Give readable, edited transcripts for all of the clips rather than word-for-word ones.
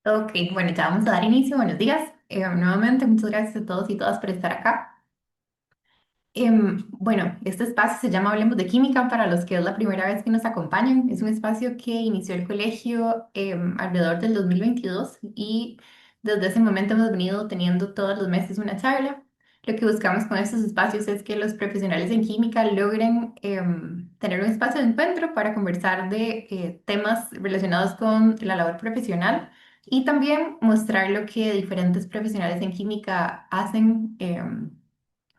Ok, bueno, ya vamos a dar inicio. Buenos días. Nuevamente, muchas gracias a todos y todas por estar acá. Bueno, este espacio se llama Hablemos de Química para los que es la primera vez que nos acompañan. Es un espacio que inició el colegio alrededor del 2022 y desde ese momento hemos venido teniendo todos los meses una charla. Lo que buscamos con estos espacios es que los profesionales en química logren tener un espacio de encuentro para conversar de temas relacionados con la labor profesional y también mostrar lo que diferentes profesionales en química hacen.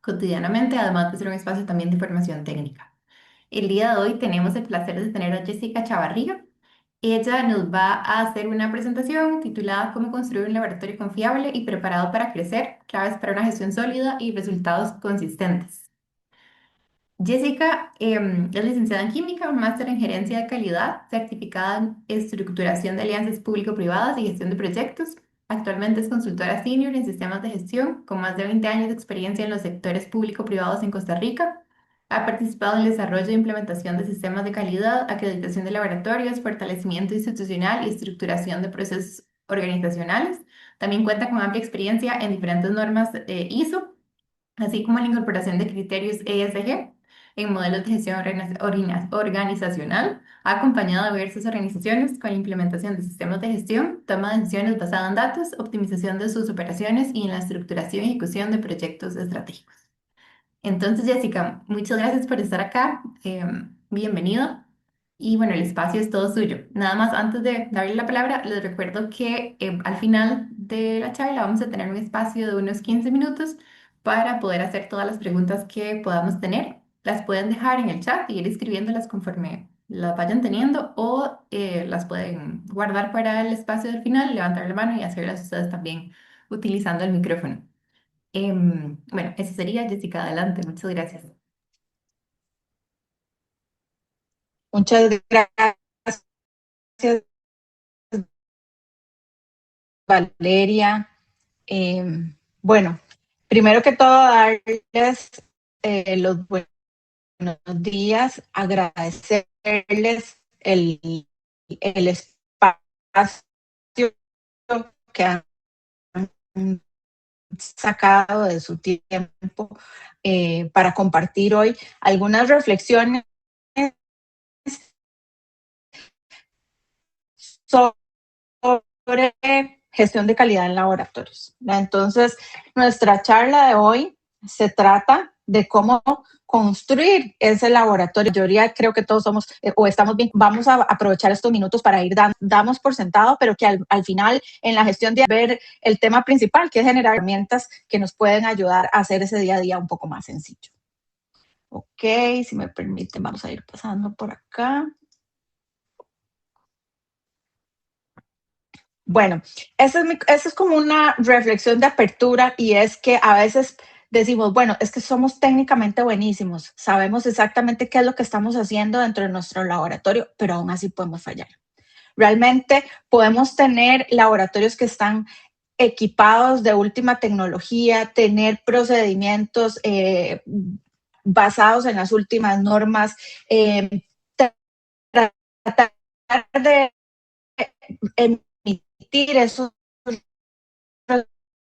Cotidianamente, además de ser un espacio también de formación técnica. El día de hoy tenemos el placer de tener a Jessica Chavarría. Ella nos va a hacer una presentación titulada Cómo construir un laboratorio confiable y preparado para crecer, claves para una gestión sólida y resultados consistentes. Jessica es licenciada en química, máster en gerencia de calidad, certificada en estructuración de alianzas público-privadas y gestión de proyectos. Actualmente es consultora senior en sistemas de gestión, con más de 20 años de experiencia en los sectores público-privados en Costa Rica. Ha participado en el desarrollo e implementación de sistemas de calidad, acreditación de laboratorios, fortalecimiento institucional y estructuración de procesos organizacionales. También cuenta con amplia experiencia en diferentes normas ISO, así como la incorporación de criterios ESG en modelos de gestión organizacional. Ha acompañado a diversas organizaciones con la implementación de sistemas de gestión, toma de decisiones basada en datos, optimización de sus operaciones y en la estructuración y ejecución de proyectos estratégicos. Entonces, Jessica, muchas gracias por estar acá. Bienvenido. Y bueno, el espacio es todo suyo. Nada más, antes de darle la palabra, les recuerdo que al final de la charla vamos a tener un espacio de unos 15 minutos para poder hacer todas las preguntas que podamos tener. Las pueden dejar en el chat y ir escribiéndolas conforme las vayan teniendo o las pueden guardar para el espacio del final, levantar la mano y hacerlas ustedes también utilizando el micrófono. Bueno, eso sería, Jessica, adelante, muchas gracias. Muchas gracias, Valeria. Bueno, primero que todo, darles los buenos días, agradecerles el espacio que han sacado de su tiempo para compartir hoy algunas reflexiones sobre gestión de calidad en laboratorios. Entonces, nuestra charla de hoy se trata de cómo construir ese laboratorio. Yo creo que todos somos o estamos bien. Vamos a aprovechar estos minutos para ir damos por sentado, pero que al final en la gestión de ver el tema principal, que es generar herramientas que nos pueden ayudar a hacer ese día a día un poco más sencillo. Ok, si me permiten, vamos a ir pasando por acá. Bueno, esa es como una reflexión de apertura y es que a veces decimos, bueno, es que somos técnicamente buenísimos, sabemos exactamente qué es lo que estamos haciendo dentro de nuestro laboratorio, pero aún así podemos fallar. Realmente podemos tener laboratorios que están equipados de última tecnología, tener procedimientos basados en las últimas normas, eh, tratar de emitir esos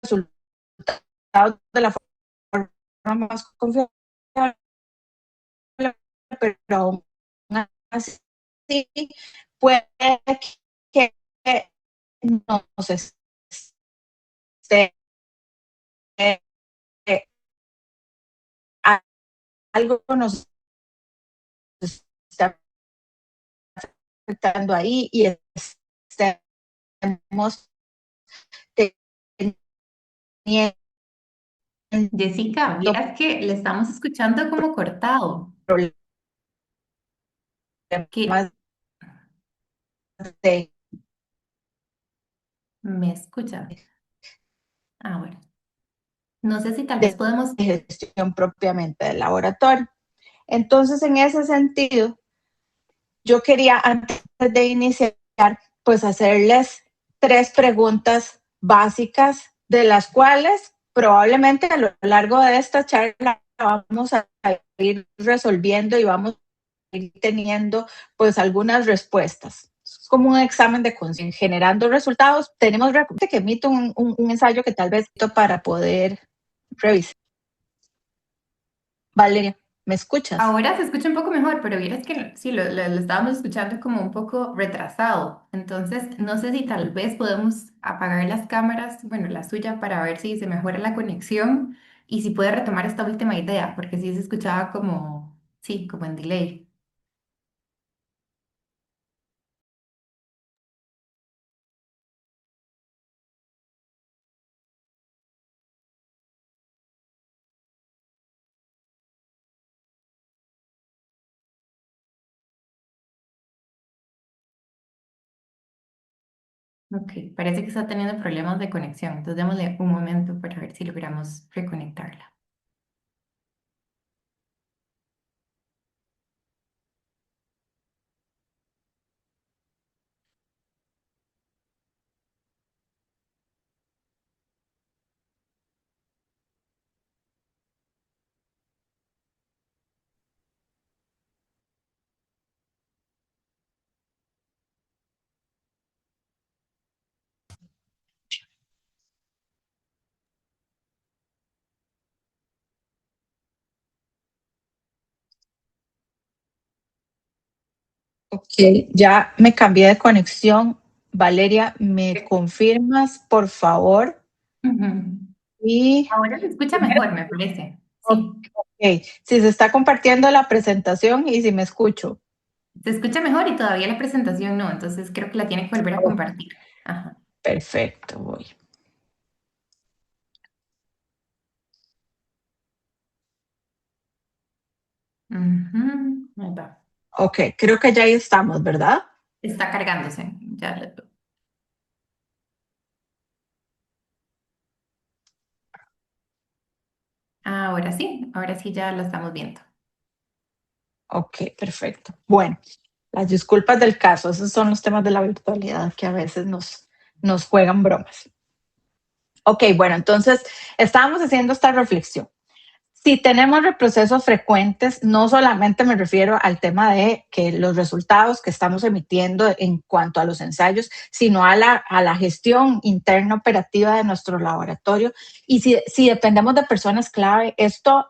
resultados de la forma más confiable, pero aún así puede que nos esté algo nos está afectando ahí y estemos teniendo Jessica, vieras que le estamos escuchando como cortado. problemas ¿Qué de me escucha? Ah, bueno. No sé si tal vez de podemos. gestión propiamente del laboratorio. Entonces, en ese sentido, yo quería, antes de iniciar, pues hacerles 3 preguntas básicas, de las cuales probablemente a lo largo de esta charla vamos a ir resolviendo y vamos a ir teniendo pues algunas respuestas. como un examen de conciencia, generando resultados. Tenemos que emito un ensayo que tal vez para poder revisar. Valeria, ¿me escuchas? Ahora se escucha un poco mejor, pero vieras que sí, lo estábamos escuchando como un poco retrasado. Entonces, no sé si tal vez podemos apagar las cámaras, bueno, la suya, para ver si se mejora la conexión y si puede retomar esta última idea, porque sí se escuchaba como, sí, como en delay. Ok, parece que está teniendo problemas de conexión. Entonces, démosle un momento para ver si logramos reconectarla. Ok, ya me cambié de conexión. Valeria, ¿me confirmas, por favor? Ujú. Y Ahora se escucha primero, mejor, me parece. Sí, ok, si se está compartiendo la presentación y si me escucho. se escucha mejor y todavía la presentación no, entonces creo que la tiene que volver a Ok, compartir. Ajá. perfecto, voy. Ujú, ahí va. Ok, creo que ya ahí estamos, ¿verdad? Está cargándose. Ya ahora sí ya lo estamos viendo. Ok, perfecto. Bueno, las disculpas del caso, esos son los temas de la virtualidad que a veces nos juegan bromas. Ok, bueno, entonces estábamos haciendo esta reflexión. Si tenemos reprocesos frecuentes, no solamente me refiero al tema de que los resultados que estamos emitiendo en cuanto a los ensayos, sino a la gestión interna operativa de nuestro laboratorio. Y si dependemos de personas clave, esto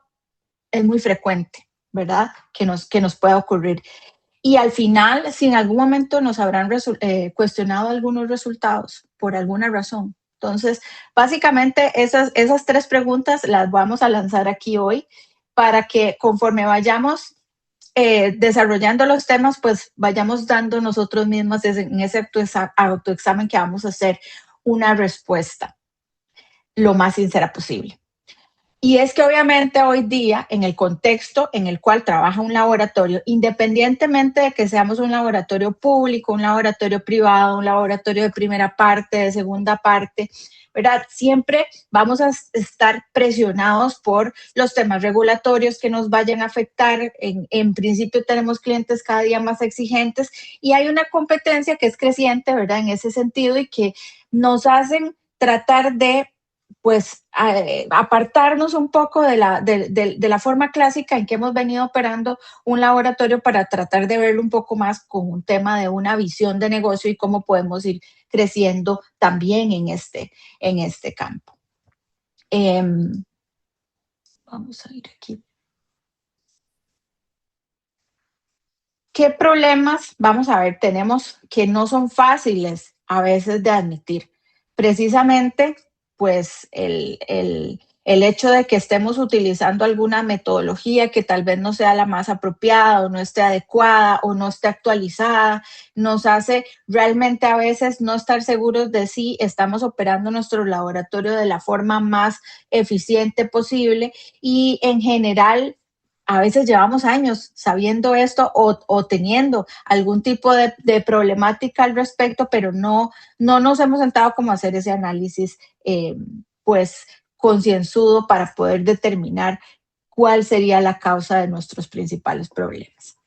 es muy frecuente, ¿verdad? Que nos pueda ocurrir. Y al final, si en algún momento nos habrán cuestionado algunos resultados por alguna razón. Entonces, básicamente esas tres preguntas las vamos a lanzar aquí hoy para que conforme vayamos desarrollando los temas, pues vayamos dando nosotros mismos en ese autoexamen que vamos a hacer una respuesta lo más sincera posible. Y es que obviamente hoy día, en el contexto en el cual trabaja un laboratorio, independientemente de que seamos un laboratorio público, un laboratorio privado, un laboratorio de primera parte, de segunda parte, ¿verdad? Siempre vamos a estar presionados por los temas regulatorios que nos vayan a afectar. En principio tenemos clientes cada día más exigentes y hay una competencia que es creciente, ¿verdad? En ese sentido y que nos hacen tratar de pues apartarnos un poco de la forma clásica en que hemos venido operando un laboratorio para tratar de verlo un poco más con un tema de una visión de negocio y cómo podemos ir creciendo también en este campo. Eh, vamos a ir aquí. ¿Qué problemas, vamos a ver, tenemos que no son fáciles a veces de admitir? Precisamente, pues el hecho de que estemos utilizando alguna metodología que tal vez no sea la más apropiada o no esté adecuada o no esté actualizada, nos hace realmente a veces no estar seguros de si estamos operando nuestro laboratorio de la forma más eficiente posible y en general a veces llevamos años sabiendo esto o teniendo algún tipo de problemática al respecto, pero no nos hemos sentado como a hacer ese análisis, pues, concienzudo para poder determinar cuál sería la causa de nuestros principales problemas.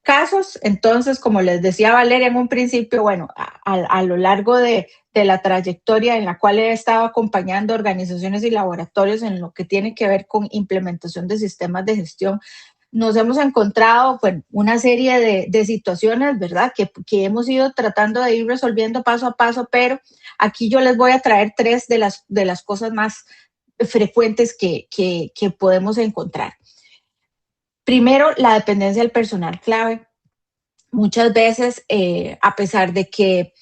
Casos, entonces, como les decía Valeria en un principio, bueno, a lo largo de la trayectoria en la cual he estado acompañando organizaciones y laboratorios en lo que tiene que ver con implementación de sistemas de gestión, nos hemos encontrado pues, una serie de situaciones, ¿verdad? Que hemos ido tratando de ir resolviendo paso a paso, pero aquí yo les voy a traer tres de las cosas más frecuentes que podemos encontrar. Primero, la dependencia del personal clave. Muchas veces, a pesar de que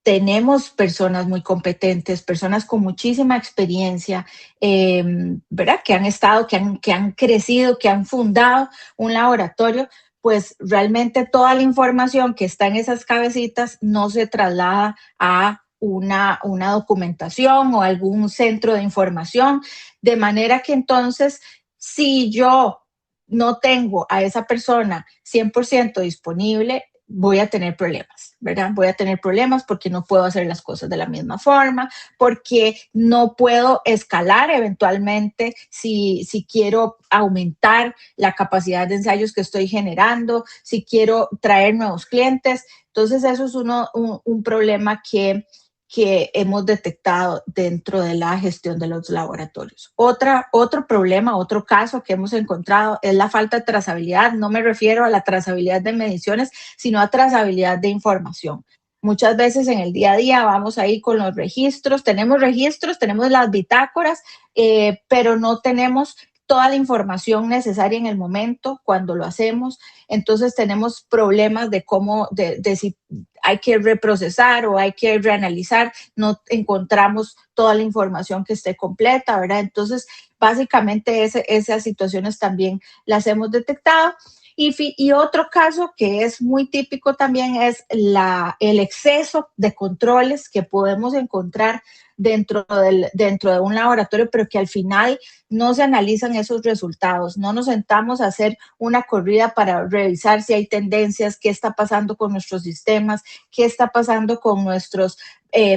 tenemos personas muy competentes, personas con muchísima experiencia, ¿verdad? Que han estado, que han crecido, que han fundado un laboratorio, pues realmente toda la información que está en esas cabecitas no se traslada a una documentación o algún centro de información, de manera que entonces, si yo no tengo a esa persona 100% disponible, voy a tener problemas, ¿verdad? Voy a tener problemas porque no puedo hacer las cosas de la misma forma, porque no puedo escalar eventualmente si quiero aumentar la capacidad de ensayos que estoy generando, si quiero traer nuevos clientes. Entonces, eso es un problema que hemos detectado dentro de la gestión de los laboratorios. Otro problema, otro caso que hemos encontrado es la falta de trazabilidad. No me refiero a la trazabilidad de mediciones, sino a trazabilidad de información. Muchas veces en el día a día vamos ahí con los registros, tenemos las bitácoras, pero no tenemos toda la información necesaria en el momento cuando lo hacemos. Entonces tenemos problemas de cómo, de si hay que reprocesar o hay que reanalizar, no encontramos toda la información que esté completa, ¿verdad? Entonces, básicamente esas situaciones también las hemos detectado. Y otro caso que es muy típico también es el exceso de controles que podemos encontrar dentro de un laboratorio, pero que al final no se analizan esos resultados. No nos sentamos a hacer una corrida para revisar si hay tendencias, qué está pasando con nuestros sistemas, qué está pasando con nuestros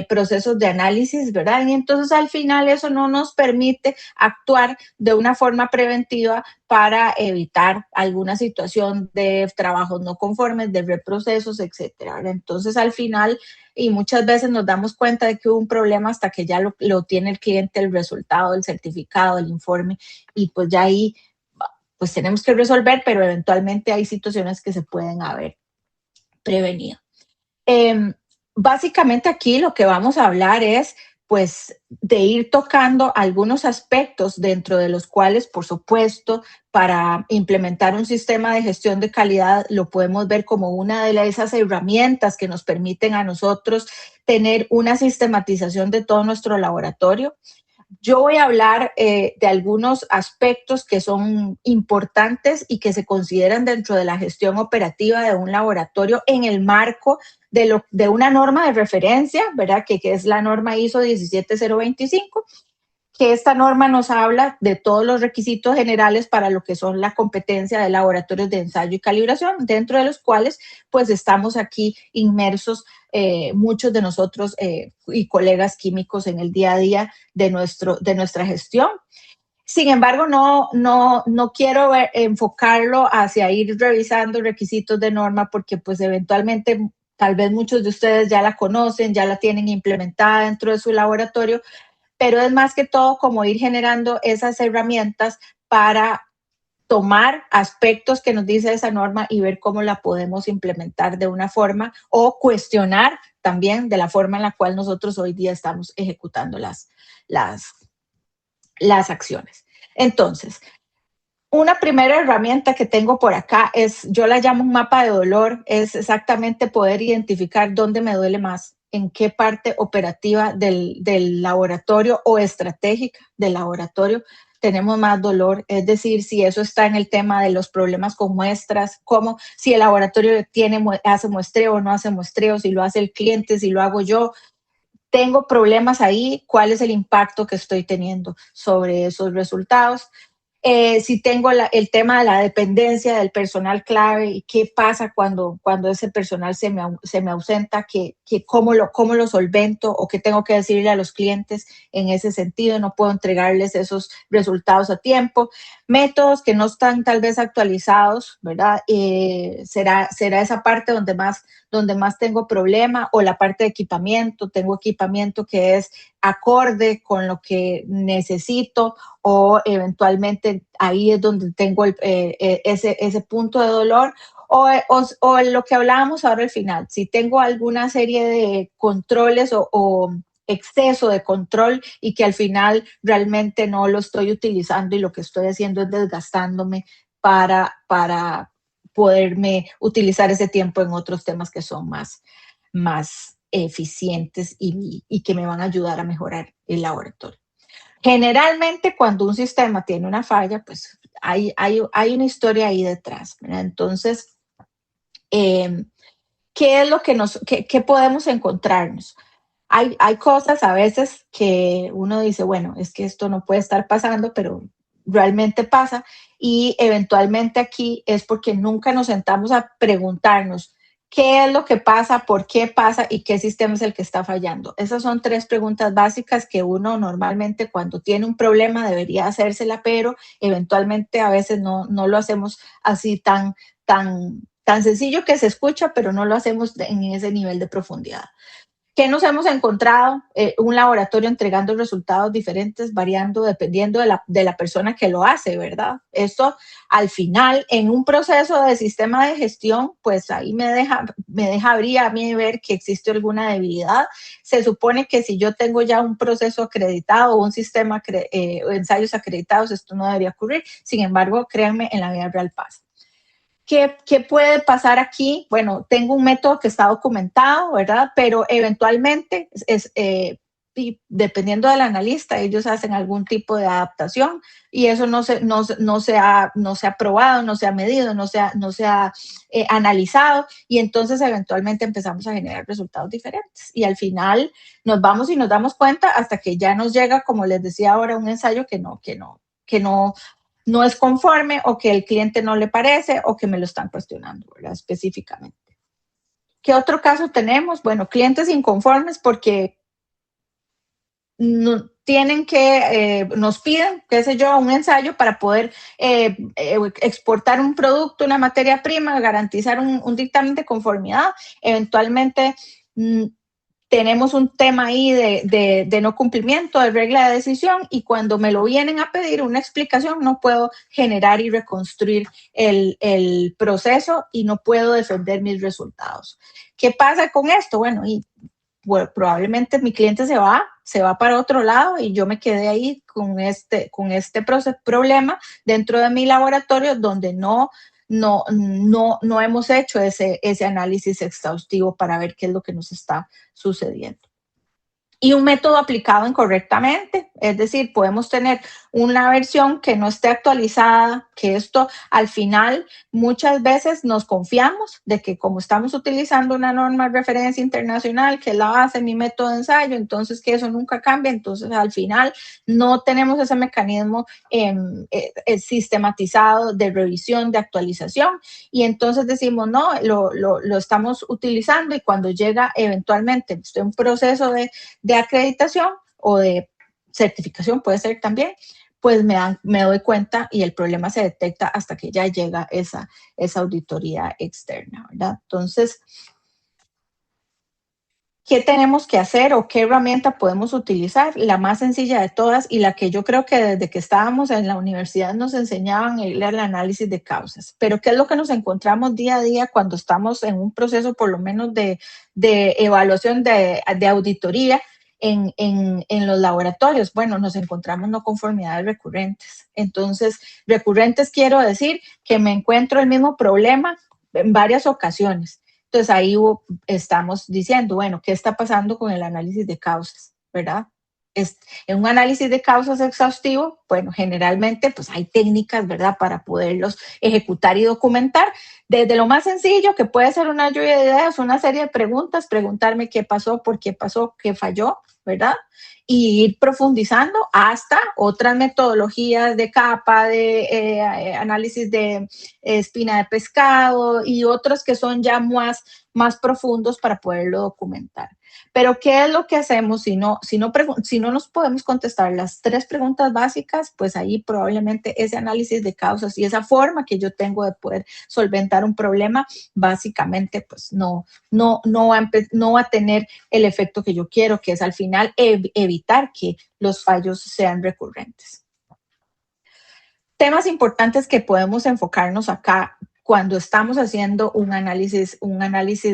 procesos de análisis, ¿verdad? Y entonces al final eso no nos permite actuar de una forma preventiva para evitar alguna situación de trabajos no conformes, de reprocesos, etcétera. Entonces al final, y muchas veces nos damos cuenta de que hubo un problema hasta que ya lo tiene el cliente, el resultado, el certificado, el informe, y pues ya ahí pues tenemos que resolver, pero eventualmente hay situaciones que se pueden haber prevenido. Básicamente aquí lo que vamos a hablar es pues de ir tocando algunos aspectos dentro de los cuales, por supuesto, para implementar un sistema de gestión de calidad lo podemos ver como una de esas herramientas que nos permiten a nosotros tener una sistematización de todo nuestro laboratorio. Yo voy a hablar de algunos aspectos que son importantes y que se consideran dentro de la gestión operativa de un laboratorio en el marco de una norma de referencia, ¿verdad? Que es la norma ISO 17025, que esta norma nos habla de todos los requisitos generales para lo que son la competencia de laboratorios de ensayo y calibración, dentro de los cuales pues estamos aquí inmersos muchos de nosotros y colegas químicos en el día a día de nuestra gestión. Sin embargo, no quiero enfocarlo hacia ir revisando requisitos de norma porque pues eventualmente tal vez muchos de ustedes ya la conocen, ya la tienen implementada dentro de su laboratorio, pero es más que todo como ir generando esas herramientas para tomar aspectos que nos dice esa norma y ver cómo la podemos implementar de una forma o cuestionar también de la forma en la cual nosotros hoy día estamos ejecutando las acciones. Entonces, una primera herramienta que tengo por acá yo la llamo un mapa de dolor, es exactamente poder identificar dónde me duele más, en qué parte operativa del laboratorio o estratégica del laboratorio tenemos más dolor, es decir, si eso está en el tema de los problemas con muestras, como si el laboratorio hace muestreo o no hace muestreo, si lo hace el cliente, si lo hago yo, tengo problemas ahí, cuál es el impacto que estoy teniendo sobre esos resultados. Si tengo el tema de la dependencia del personal clave y qué pasa cuando ese personal se me ausenta, cómo lo solvento o qué tengo que decirle a los clientes en ese sentido, no puedo entregarles esos resultados a tiempo. Métodos que no están tal vez actualizados, ¿verdad? Será esa parte donde más tengo problema, o la parte de equipamiento, tengo equipamiento que es acorde con lo que necesito o eventualmente ahí es donde tengo ese punto de dolor. O lo que hablábamos ahora al final, si tengo alguna serie de controles o exceso de control y que al final realmente no lo estoy utilizando y lo que estoy haciendo es desgastándome para poderme utilizar ese tiempo en otros temas que son más eficientes y que me van a ayudar a mejorar el laboratorio. Generalmente cuando un sistema tiene una falla, pues hay una historia ahí detrás, ¿verdad? Entonces, ¿qué es lo que qué podemos encontrarnos? Hay cosas a veces que uno dice, bueno, es que esto no puede estar pasando, pero realmente pasa y eventualmente aquí es porque nunca nos sentamos a preguntarnos qué es lo que pasa, por qué pasa y qué sistema es el que está fallando. Esas son 3 preguntas básicas que uno normalmente cuando tiene un problema debería hacérsela, pero eventualmente a veces no lo hacemos así tan sencillo que se escucha, pero no lo hacemos en ese nivel de profundidad. ¿Qué nos hemos encontrado? Un laboratorio entregando resultados diferentes, variando dependiendo de la persona que lo hace, ¿verdad? Esto al final, en un proceso de sistema de gestión, pues ahí me deja abrir a mí ver que existe alguna debilidad. Se supone que si yo tengo ya un proceso acreditado o un sistema, ensayos acreditados, esto no debería ocurrir. Sin embargo, créanme, en la vida real pasa. ¿Qué puede pasar aquí? Bueno, tengo un método que está documentado, ¿verdad? Pero eventualmente, y dependiendo del analista, ellos hacen algún tipo de adaptación y eso no se ha probado, no se ha medido, no se ha analizado y entonces eventualmente empezamos a generar resultados diferentes. Y al final nos vamos y nos damos cuenta hasta que ya nos llega, como les decía ahora, un ensayo que no es conforme o que el cliente no le parece o que me lo están cuestionando, ¿verdad? Específicamente. ¿Qué otro caso tenemos? Bueno, clientes inconformes porque no, tienen que, nos piden, qué sé yo, un ensayo para poder exportar un producto, una materia prima, garantizar un dictamen de conformidad. Eventualmente tenemos un tema ahí de no cumplimiento de regla de decisión y cuando me lo vienen a pedir una explicación no puedo generar y reconstruir el proceso y no puedo defender mis resultados. ¿Qué pasa con esto? Bueno, probablemente mi cliente se va para otro lado y yo me quedé ahí con este problema dentro de mi laboratorio donde no hemos hecho ese análisis exhaustivo para ver qué es lo que nos está sucediendo. Y un método aplicado incorrectamente, es decir, podemos tener una versión que no esté actualizada, que esto al final muchas veces nos confiamos de que como estamos utilizando una norma de referencia internacional, que es la base de mi método de ensayo, entonces que eso nunca cambia, entonces al final no tenemos ese mecanismo sistematizado de revisión, de actualización, y entonces decimos, no, lo estamos utilizando y cuando llega eventualmente un proceso de acreditación o de certificación, puede ser también, pues me doy cuenta y el problema se detecta hasta que ya llega esa auditoría externa, ¿verdad? Entonces, ¿qué tenemos que hacer o qué herramienta podemos utilizar? La más sencilla de todas y la que yo creo que desde que estábamos en la universidad nos enseñaban era el análisis de causas. Pero ¿qué es lo que nos encontramos día a día cuando estamos en un proceso por lo menos de evaluación de auditoría? En los laboratorios, bueno, nos encontramos no conformidades recurrentes. Entonces, recurrentes quiero decir que me encuentro el mismo problema en varias ocasiones. Entonces, ahí estamos diciendo, bueno, ¿qué está pasando con el análisis de causas? ¿Verdad? En un análisis de causas exhaustivo, bueno, generalmente pues hay técnicas, ¿verdad?, para poderlos ejecutar y documentar. Desde lo más sencillo, que puede ser una lluvia de ideas, una serie de preguntas, preguntarme qué pasó, por qué pasó, qué falló, ¿verdad? Y ir profundizando hasta otras metodologías de capa, de análisis de espina de pescado y otros que son ya más profundos para poderlo documentar. Pero, ¿qué es lo que hacemos si no nos podemos contestar las 3 preguntas básicas? Pues ahí probablemente ese análisis de causas y esa forma que yo tengo de poder solventar un problema, básicamente pues no va a tener el efecto que yo quiero, que es al final evitar que los fallos sean recurrentes. temas importantes que podemos enfocarnos acá cuando estamos haciendo un análisis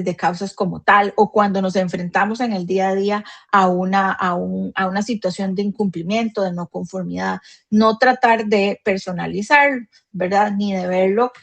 de causas como tal, o cuando nos enfrentamos en el día a día a una situación de incumplimiento, de no conformidad. No tratar de personalizar, ¿verdad? Ni de verlo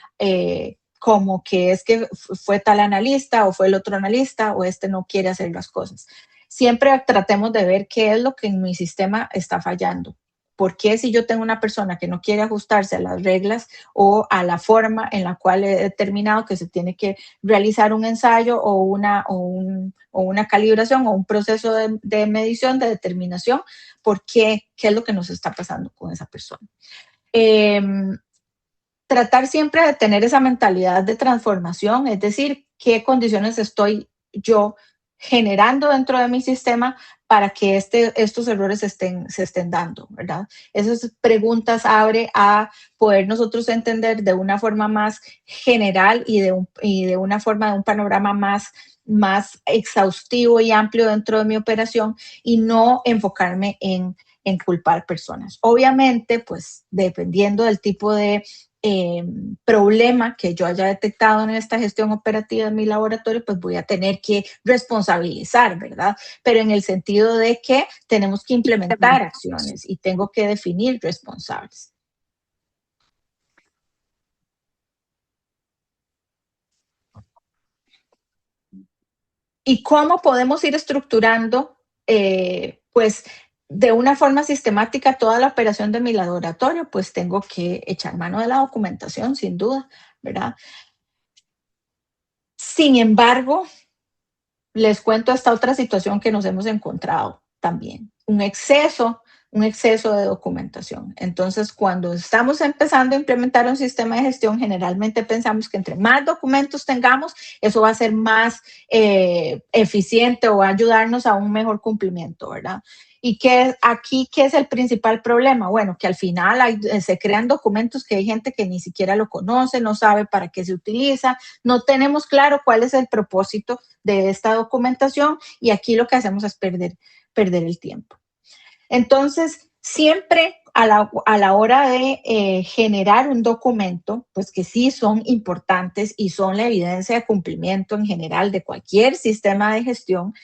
como que es que fue tal analista o fue el otro analista o este no quiere hacer las cosas. Siempre tratemos de ver qué es lo que en mi sistema está fallando. ¿Por qué si yo tengo una persona que no quiere ajustarse a las reglas o a la forma en la cual he determinado que se tiene que realizar un ensayo o una calibración o un proceso de medición, de determinación? ¿Por qué? ¿Qué es lo que nos está pasando con esa persona? Tratar siempre de tener esa mentalidad de transformación, es decir, qué condiciones estoy yo generando dentro de mi sistema para que estos errores se estén dando, ¿verdad? Esas preguntas abre a poder nosotros entender de una forma más general y de una forma de un panorama más exhaustivo y amplio dentro de mi operación, y no enfocarme en culpar personas. Obviamente, pues dependiendo del tipo de problema que yo haya detectado en esta gestión operativa en mi laboratorio, pues voy a tener que responsabilizar, ¿verdad? Pero en el sentido de que tenemos que implementar acciones y tengo que definir responsables. ¿Y cómo podemos ir estructurando, pues, de una forma sistemática toda la operación de mi laboratorio? Pues tengo que echar mano de la documentación, sin duda, ¿verdad? Sin embargo, les cuento esta otra situación que nos hemos encontrado también, un exceso de documentación. Entonces, cuando estamos empezando a implementar un sistema de gestión, generalmente pensamos que entre más documentos tengamos, eso va a ser más eficiente o va a ayudarnos a un mejor cumplimiento, ¿verdad? ¿Y qué es el principal problema? Bueno, que al final se crean documentos que hay gente que ni siquiera lo conoce, no sabe para qué se utiliza, no tenemos claro cuál es el propósito de esta documentación, y aquí lo que hacemos es perder el tiempo. Entonces, siempre a la hora de generar un documento, pues que sí son importantes y son la evidencia de cumplimiento en general de cualquier sistema de gestión,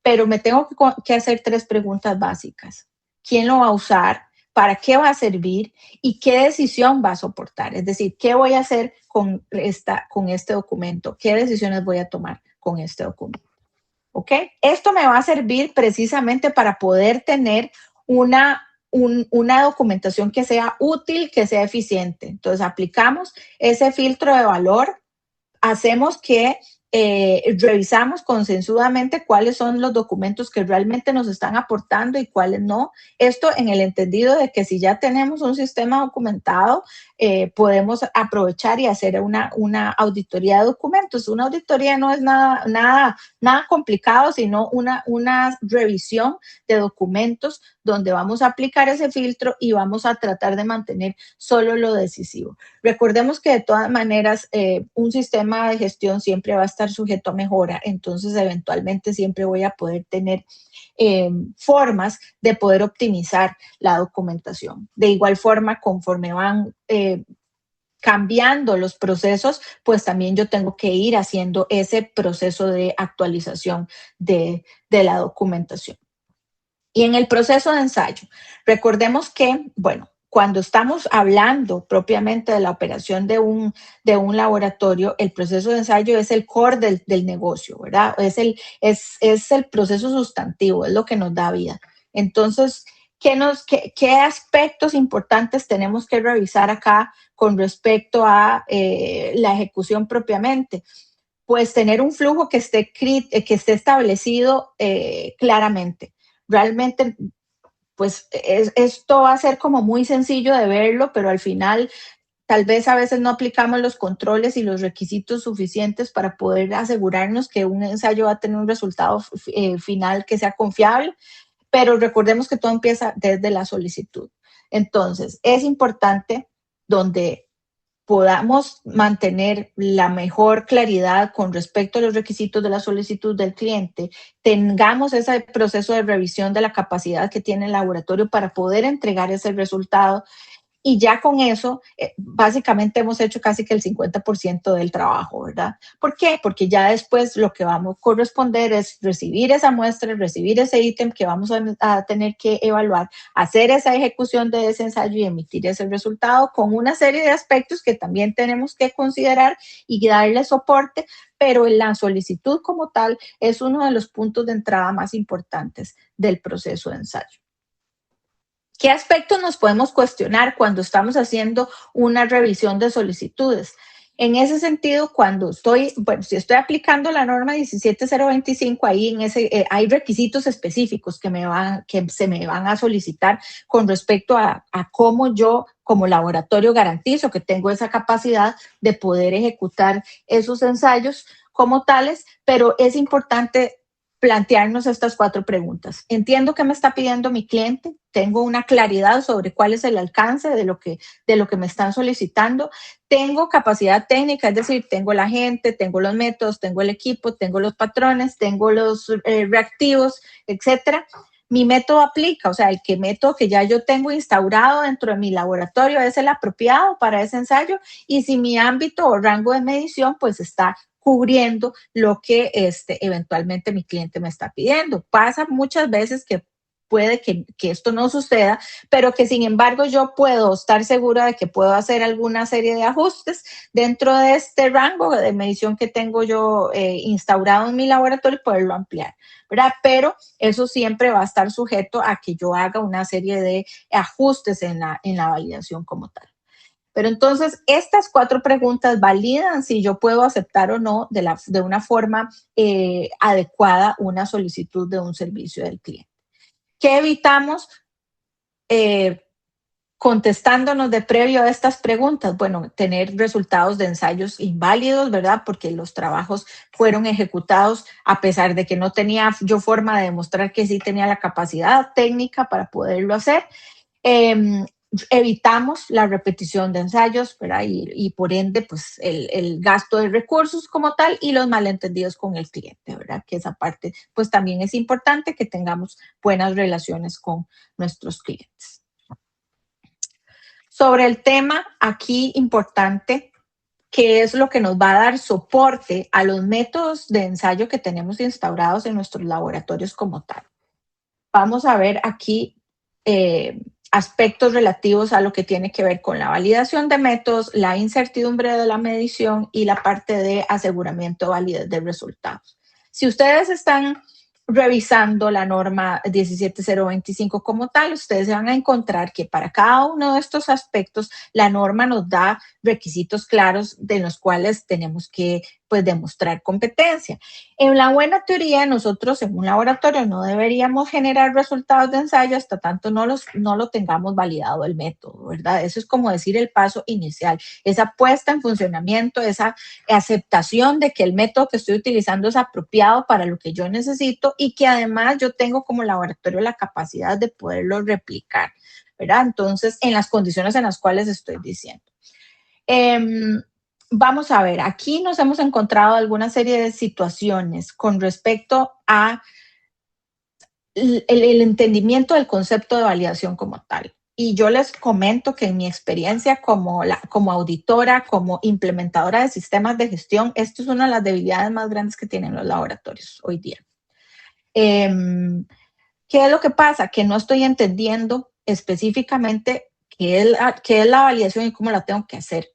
pero me tengo que hacer 3 preguntas básicas. ¿Quién lo va a usar? ¿Para qué va a servir? ¿Y qué decisión va a soportar? Es decir, ¿qué voy a hacer con este documento? ¿Qué decisiones voy a tomar con este documento? ¿Ok? Esto me va a servir precisamente para poder tener una documentación que sea útil, que sea eficiente. Entonces, aplicamos ese filtro de valor, hacemos que revisamos consensudamente cuáles son los documentos que realmente nos están aportando y cuáles no. Esto en el entendido de que si ya tenemos un sistema documentado, podemos aprovechar y hacer una auditoría de documentos. Una auditoría no es nada complicado, sino una revisión de documentos donde vamos a aplicar ese filtro y vamos a tratar de mantener solo lo decisivo. Recordemos que de todas maneras un sistema de gestión siempre va a estar sujeto a mejora, entonces eventualmente siempre voy a poder tener formas de poder optimizar la documentación. De igual forma, conforme van cambiando los procesos, pues también yo tengo que ir haciendo ese proceso de actualización de la documentación. Y en el proceso de ensayo, recordemos que, bueno, cuando estamos hablando propiamente de la operación de un laboratorio, el proceso de ensayo es el core del negocio, ¿verdad? Es el proceso sustantivo, es lo que nos da vida. Entonces, ¿qué aspectos importantes tenemos que revisar acá con respecto a la ejecución propiamente? Pues tener un flujo que esté establecido claramente. Realmente, pues esto va a ser como muy sencillo de verlo, pero al final tal vez a veces no aplicamos los controles y los requisitos suficientes para poder asegurarnos que un ensayo va a tener un resultado final que sea confiable, pero recordemos que todo empieza desde la solicitud. Entonces, es importante donde podamos mantener la mejor claridad con respecto a los requisitos de la solicitud del cliente, tengamos ese proceso de revisión de la capacidad que tiene el laboratorio para poder entregar ese resultado, y ya con eso, básicamente hemos hecho casi que el 50% del trabajo, ¿verdad? ¿Por qué? Porque ya después lo que vamos a corresponder es recibir esa muestra, recibir ese ítem que vamos a tener que evaluar, hacer esa ejecución de ese ensayo y emitir ese resultado con una serie de aspectos que también tenemos que considerar y darle soporte, pero la solicitud como tal es uno de los puntos de entrada más importantes del proceso de ensayo. ¿Qué aspectos nos podemos cuestionar cuando estamos haciendo una revisión de solicitudes? En ese sentido, si estoy aplicando la norma 17025, ahí hay requisitos específicos que se me van a solicitar con respecto a cómo yo como laboratorio garantizo que tengo esa capacidad de poder ejecutar esos ensayos como tales, pero es importante plantearnos estas 4 preguntas. Entiendo qué me está pidiendo mi cliente, tengo una claridad sobre cuál es el alcance de lo que me están solicitando, tengo capacidad técnica, es decir, tengo la gente, tengo los métodos, tengo el equipo, tengo los patrones, tengo los reactivos, etcétera. Mi método aplica, o sea, método que ya yo tengo instaurado dentro de mi laboratorio es el apropiado para ese ensayo, y si mi ámbito o rango de medición pues está cubriendo lo que eventualmente mi cliente me está pidiendo. Pasa muchas veces que puede que esto no suceda, pero que sin embargo yo puedo estar segura de que puedo hacer alguna serie de ajustes dentro de este rango de medición que tengo yo instaurado en mi laboratorio y poderlo ampliar, ¿verdad? Pero eso siempre va a estar sujeto a que yo haga una serie de ajustes en la validación como tal. Pero entonces, estas 4 preguntas validan si yo puedo aceptar o no de una forma adecuada una solicitud de un servicio del cliente. ¿Qué evitamos contestándonos de previo a estas preguntas? Bueno, tener resultados de ensayos inválidos, ¿verdad? Porque los trabajos fueron ejecutados a pesar de que no tenía yo forma de demostrar que sí tenía la capacidad técnica para poderlo hacer. Evitamos la repetición de ensayos, ¿verdad? Y por ende, pues el gasto de recursos como tal y los malentendidos con el cliente, ¿verdad? Que esa parte, pues también es importante que tengamos buenas relaciones con nuestros clientes. Sobre el tema, aquí importante, que es lo que nos va a dar soporte a los métodos de ensayo que tenemos instaurados en nuestros laboratorios como tal. Vamos a ver aquí aspectos relativos a lo que tiene que ver con la validación de métodos, la incertidumbre de la medición y la parte de aseguramiento de validez de resultados. Si ustedes están revisando la norma 17025 como tal, ustedes van a encontrar que para cada uno de estos aspectos la norma nos da requisitos claros de los cuales tenemos que pues demostrar competencia. En la buena teoría, nosotros en un laboratorio no deberíamos generar resultados de ensayo hasta tanto no lo tengamos validado el método, ¿verdad? Eso es como decir el paso inicial, esa puesta en funcionamiento, esa aceptación de que el método que estoy utilizando es apropiado para lo que yo necesito y que además yo tengo como laboratorio la capacidad de poderlo replicar, ¿verdad? Entonces, en las condiciones en las cuales estoy diciendo. Vamos a ver, aquí nos hemos encontrado alguna serie de situaciones con respecto a el entendimiento del concepto de validación como tal. Y yo les comento que en mi experiencia como auditora, como implementadora de sistemas de gestión, esto es una de las debilidades más grandes que tienen los laboratorios hoy día. ¿Qué es lo que pasa? Que no estoy entendiendo específicamente qué es la validación y cómo la tengo que hacer.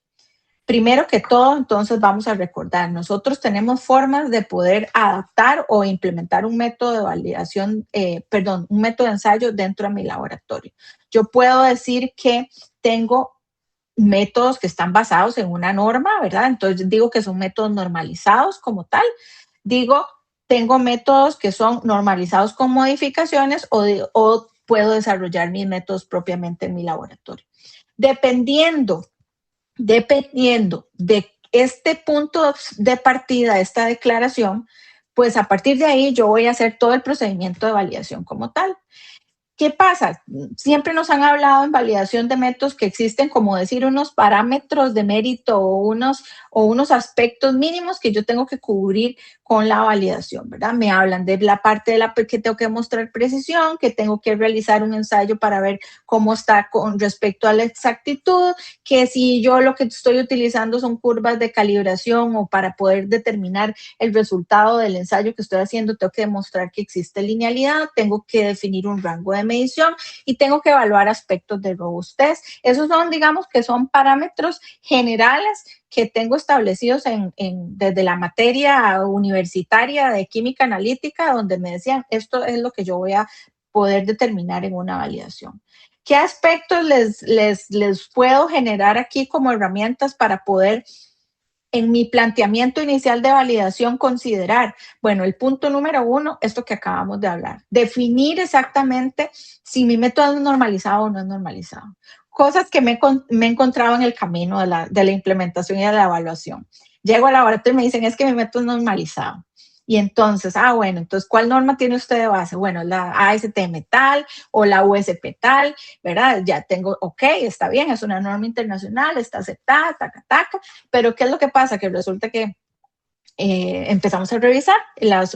Primero que todo, entonces vamos a recordar, nosotros tenemos formas de poder adaptar o implementar un método de validación, un método de ensayo dentro de mi laboratorio. Yo puedo decir que tengo métodos que están basados en una norma, ¿verdad? Entonces digo que son métodos normalizados como tal. Digo, tengo métodos que son normalizados con modificaciones o puedo desarrollar mis métodos propiamente en mi laboratorio. Dependiendo de este punto de partida, esta declaración, pues a partir de ahí yo voy a hacer todo el procedimiento de validación como tal. ¿Qué pasa? Siempre nos han hablado en validación de métodos que existen, como decir, unos parámetros de mérito o unos aspectos mínimos que yo tengo que cubrir con la validación, ¿verdad? Me hablan de la parte de la que tengo que mostrar precisión, que tengo que realizar un ensayo para ver cómo está con respecto a la exactitud, que si yo lo que estoy utilizando son curvas de calibración o para poder determinar el resultado del ensayo que estoy haciendo, tengo que demostrar que existe linealidad, tengo que definir un rango de medición y tengo que evaluar aspectos de robustez. Esos son, digamos, que son parámetros generales que tengo establecidos desde la materia universitaria de química analítica, donde me decían, esto es lo que yo voy a poder determinar en una validación. ¿Qué aspectos les puedo generar aquí como herramientas para poder, en mi planteamiento inicial de validación, considerar? Bueno, el punto número 1, esto que acabamos de hablar, definir exactamente si mi método es normalizado o no es normalizado. Cosas que me he encontrado en el camino de la implementación y de la evaluación. Llego al laboratorio y me dicen, es que mi método es normalizado. Y entonces, bueno, entonces, ¿cuál norma tiene usted de base? Bueno, la ASTM tal o la USP tal, ¿verdad? Ya tengo, ok, está bien, es una norma internacional, está aceptada, taca, taca, pero ¿qué es lo que pasa? Que resulta que empezamos a revisar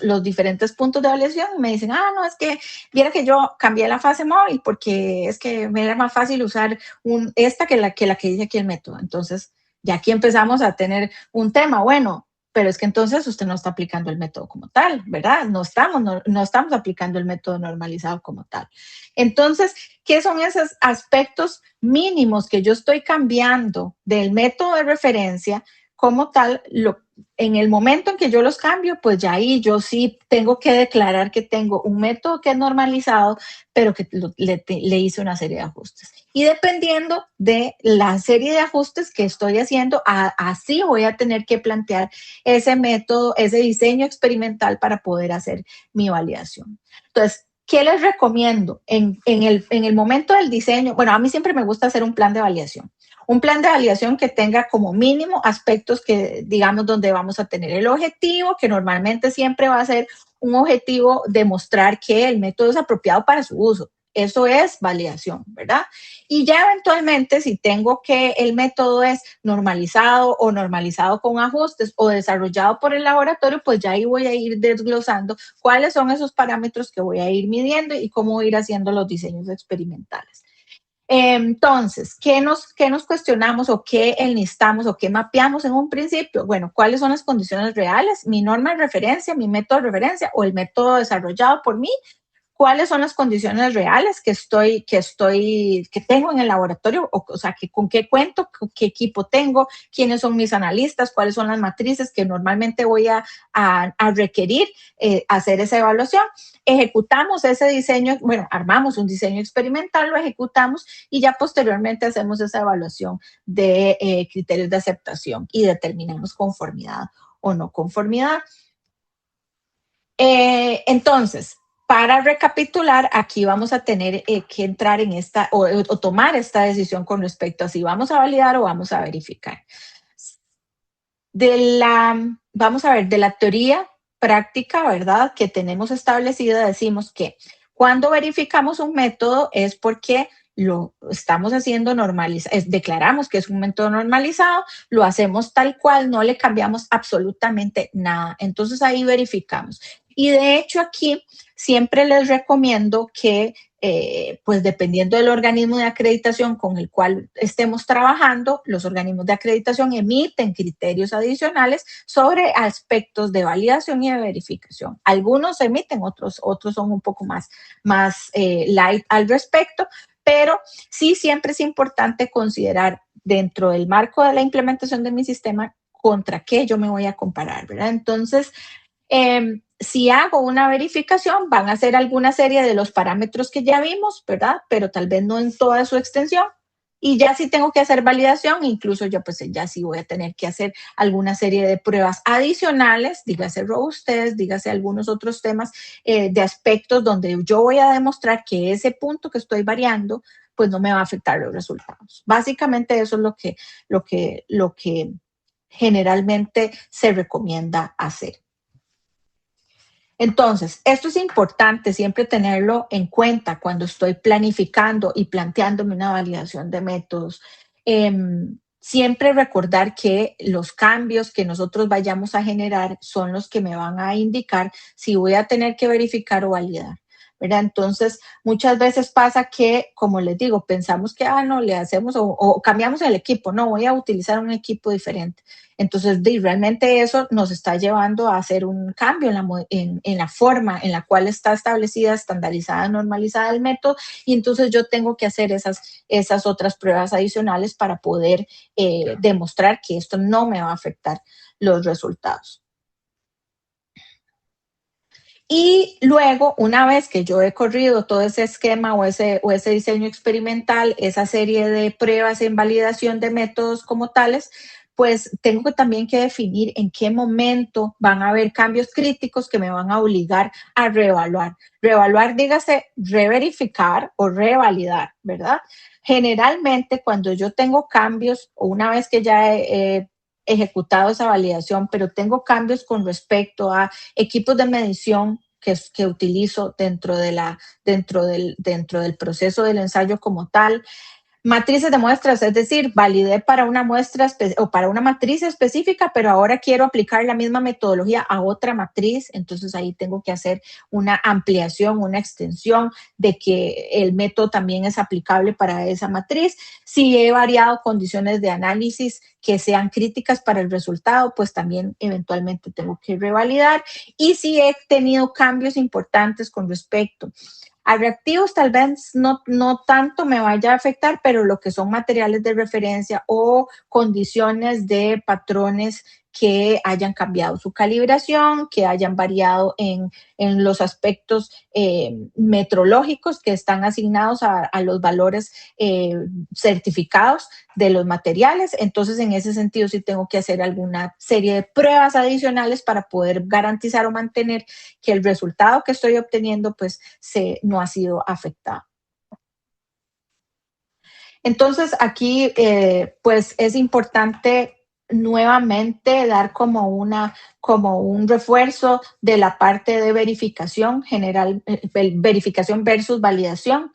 los diferentes puntos de evaluación y me dicen, no, es que viera que yo cambié la fase móvil porque es que me era más fácil usar esta que la que dice aquí el método. Entonces, ya aquí empezamos a tener un tema, bueno, pero es que entonces usted no está aplicando el método como tal, ¿verdad? No estamos aplicando el método normalizado como tal. Entonces, ¿qué son esos aspectos mínimos que yo estoy cambiando del método de referencia como tal? En el momento en que yo los cambio, pues ya ahí yo sí tengo que declarar que tengo un método que es normalizado, pero que le hice una serie de ajustes. Y dependiendo de la serie de ajustes que estoy haciendo, así voy a tener que plantear ese método, ese diseño experimental para poder hacer mi validación. Entonces, ¿qué les recomiendo? En el momento del diseño, bueno, a mí siempre me gusta hacer un plan de validación. Un plan de validación que tenga como mínimo aspectos que, digamos, donde vamos a tener el objetivo, que normalmente siempre va a ser un objetivo de mostrar que el método es apropiado para su uso. Eso es validación, ¿verdad? Y ya eventualmente, si tengo que el método es normalizado o normalizado con ajustes o desarrollado por el laboratorio, pues ya ahí voy a ir desglosando cuáles son esos parámetros que voy a ir midiendo y cómo ir haciendo los diseños experimentales. Entonces, ¿qué nos cuestionamos o qué enlistamos o qué mapeamos en un principio? Bueno, ¿cuáles son las condiciones reales? Mi norma de referencia, mi método de referencia o el método desarrollado por mí. ¿Cuáles son las condiciones reales que tengo en el laboratorio? O sea, con qué cuento, con qué equipo tengo, quiénes son mis analistas, cuáles son las matrices que normalmente voy a requerir hacer esa evaluación. Ejecutamos ese diseño, bueno, armamos un diseño experimental, lo ejecutamos y ya posteriormente hacemos esa evaluación de criterios de aceptación y determinamos conformidad o no conformidad. Entonces, para recapitular, aquí vamos a tener que entrar en esta o tomar esta decisión con respecto a si vamos a validar o vamos a verificar. Vamos a ver, de la teoría práctica, ¿verdad? Que tenemos establecida, decimos que cuando verificamos un método es porque lo estamos haciendo normalizado, declaramos que es un método normalizado, lo hacemos tal cual, no le cambiamos absolutamente nada. Entonces ahí verificamos. Y de hecho aquí siempre les recomiendo que pues dependiendo del organismo de acreditación con el cual estemos trabajando, los organismos de acreditación emiten criterios adicionales sobre aspectos de validación y de verificación. Algunos emiten, otros son un poco más light al respecto, pero sí siempre es importante considerar dentro del marco de la implementación de mi sistema contra qué yo me voy a comparar, ¿verdad? Entonces, si hago una verificación, van a ser alguna serie de los parámetros que ya vimos, ¿verdad? Pero tal vez no en toda su extensión. Y ya si tengo que hacer validación, incluso yo pues ya sí voy a tener que hacer alguna serie de pruebas adicionales, dígase robustez, dígase algunos otros temas de aspectos donde yo voy a demostrar que ese punto que estoy variando, pues no me va a afectar los resultados. Básicamente eso es lo que generalmente se recomienda hacer. Entonces, esto es importante siempre tenerlo en cuenta cuando estoy planificando y planteándome una validación de métodos. Siempre recordar que los cambios que nosotros vayamos a generar son los que me van a indicar si voy a tener que verificar o validar, ¿verdad? Entonces, muchas veces pasa que, como les digo, pensamos que, no, le hacemos o cambiamos el equipo, no, voy a utilizar un equipo diferente. Entonces, realmente eso nos está llevando a hacer un cambio en la forma en la cual está establecida, estandarizada, normalizada el método, y entonces yo tengo que hacer esas otras pruebas adicionales para poder demostrar que esto no me va a afectar los resultados. Y luego, una vez que yo he corrido todo ese esquema o ese diseño experimental, esa serie de pruebas en validación de métodos como tales, pues tengo también que definir en qué momento van a haber cambios críticos que me van a obligar a reevaluar. Reevaluar, dígase, reverificar o revalidar, ¿verdad? Generalmente, cuando yo tengo cambios, o una vez que ya he ejecutado esa validación, pero tengo cambios con respecto a equipos de medición que utilizo dentro del proceso del ensayo como tal. Matrices de muestras, es decir, validé para una muestra o para una matriz específica, pero ahora quiero aplicar la misma metodología a otra matriz, entonces ahí tengo que hacer una ampliación, una extensión de que el método también es aplicable para esa matriz. Si he variado condiciones de análisis que sean críticas para el resultado, pues también eventualmente tengo que revalidar. Y si he tenido cambios importantes con respecto a reactivos, tal vez no tanto me vaya a afectar, pero lo que son materiales de referencia o condiciones de patrones que hayan cambiado su calibración, que hayan variado en los aspectos metrológicos que están asignados a los valores certificados de los materiales. Entonces, en ese sentido, sí tengo que hacer alguna serie de pruebas adicionales para poder garantizar o mantener que el resultado que estoy obteniendo, pues, no ha sido afectado. Entonces, aquí, pues, es importante nuevamente dar como un refuerzo de la parte de verificación general, verificación versus validación.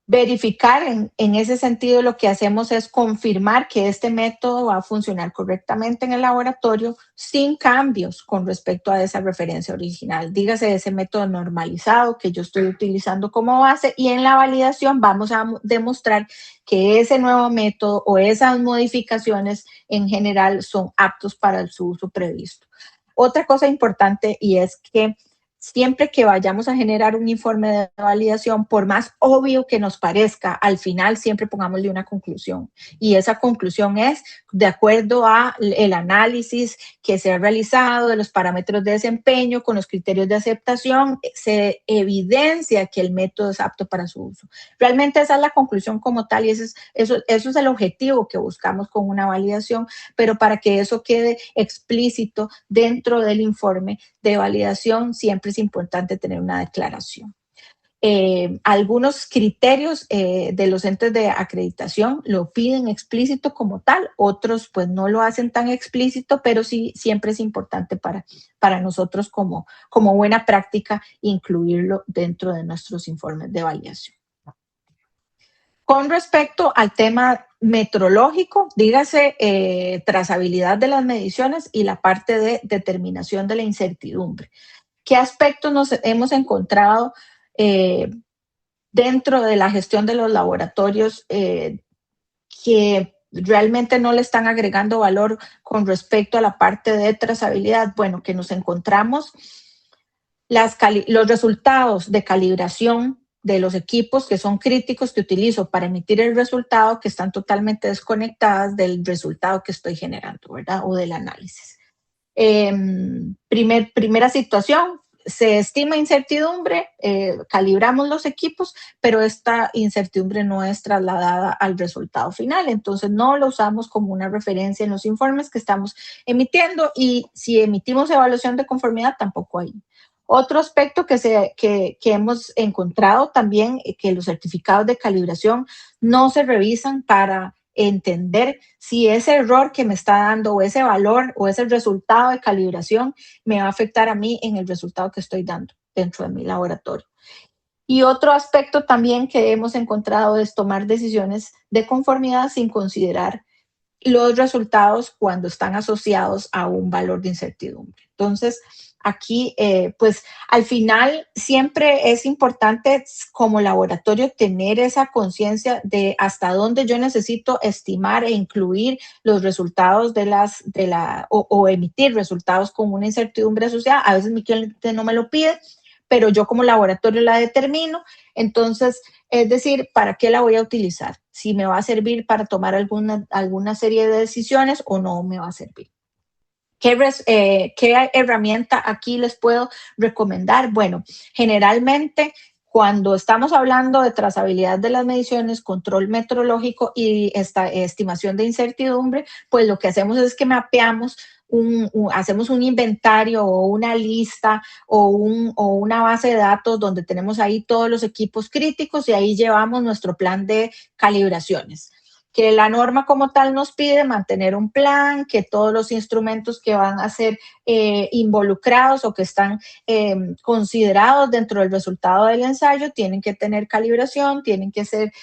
Verificar en ese sentido lo que hacemos es confirmar que este método va a funcionar correctamente en el laboratorio sin cambios con respecto a esa referencia original. Dígase ese método normalizado que yo estoy utilizando como base, y en la validación vamos a demostrar que ese nuevo método o esas modificaciones en general son aptos para su uso previsto. Otra cosa importante, y es que siempre que vayamos a generar un informe de validación, por más obvio que nos parezca, al final siempre pongámosle una conclusión. Y esa conclusión es, de acuerdo a el análisis que se ha realizado de los parámetros de desempeño con los criterios de aceptación, se evidencia que el método es apto para su uso. Realmente esa es la conclusión como tal, y eso es el objetivo que buscamos con una validación, pero para que eso quede explícito dentro del informe de validación, siempre es importante tener una declaración. Algunos criterios de los entes de acreditación lo piden explícito como tal, otros pues no lo hacen tan explícito, pero sí siempre es importante para nosotros como buena práctica incluirlo dentro de nuestros informes de validación. Con respecto al tema metrológico, dígase trazabilidad de las mediciones y la parte de determinación de la incertidumbre. ¿Qué aspectos nos hemos encontrado dentro de la gestión de los laboratorios que realmente no le están agregando valor con respecto a la parte de trazabilidad? Bueno, que nos encontramos los resultados de calibración de los equipos que son críticos que utilizo para emitir el resultado, que están totalmente desconectadas del resultado que estoy generando, ¿verdad? O del análisis. Primera situación, se estima incertidumbre, calibramos los equipos, pero esta incertidumbre no es trasladada al resultado final, entonces no lo usamos como una referencia en los informes que estamos emitiendo, y si emitimos evaluación de conformidad tampoco hay. Otro aspecto que hemos encontrado también, que los certificados de calibración no se revisan para entender si ese error que me está dando o ese valor o ese resultado de calibración me va a afectar a mí en el resultado que estoy dando dentro de mi laboratorio. Y otro aspecto también que hemos encontrado es tomar decisiones de conformidad sin considerar los resultados cuando están asociados a un valor de incertidumbre. Entonces, aquí, pues al final siempre es importante como laboratorio tener esa conciencia de hasta dónde yo necesito estimar e incluir los resultados o emitir resultados con una incertidumbre asociada. A veces mi cliente no me lo pide, pero yo como laboratorio la determino. Entonces, es decir, ¿para qué la voy a utilizar? Si me va a servir para tomar alguna serie de decisiones o no me va a servir. ¿Qué herramienta aquí les puedo recomendar? Bueno, generalmente cuando estamos hablando de trazabilidad de las mediciones, control metrológico y esta estimación de incertidumbre, pues lo que hacemos es que mapeamos hacemos un inventario o una lista o una base de datos donde tenemos ahí todos los equipos críticos y ahí llevamos nuestro plan de calibraciones. Que la norma como tal nos pide mantener un plan, que todos los instrumentos que van a ser involucrados o que están considerados dentro del resultado del ensayo tienen que tener calibración, tienen que ser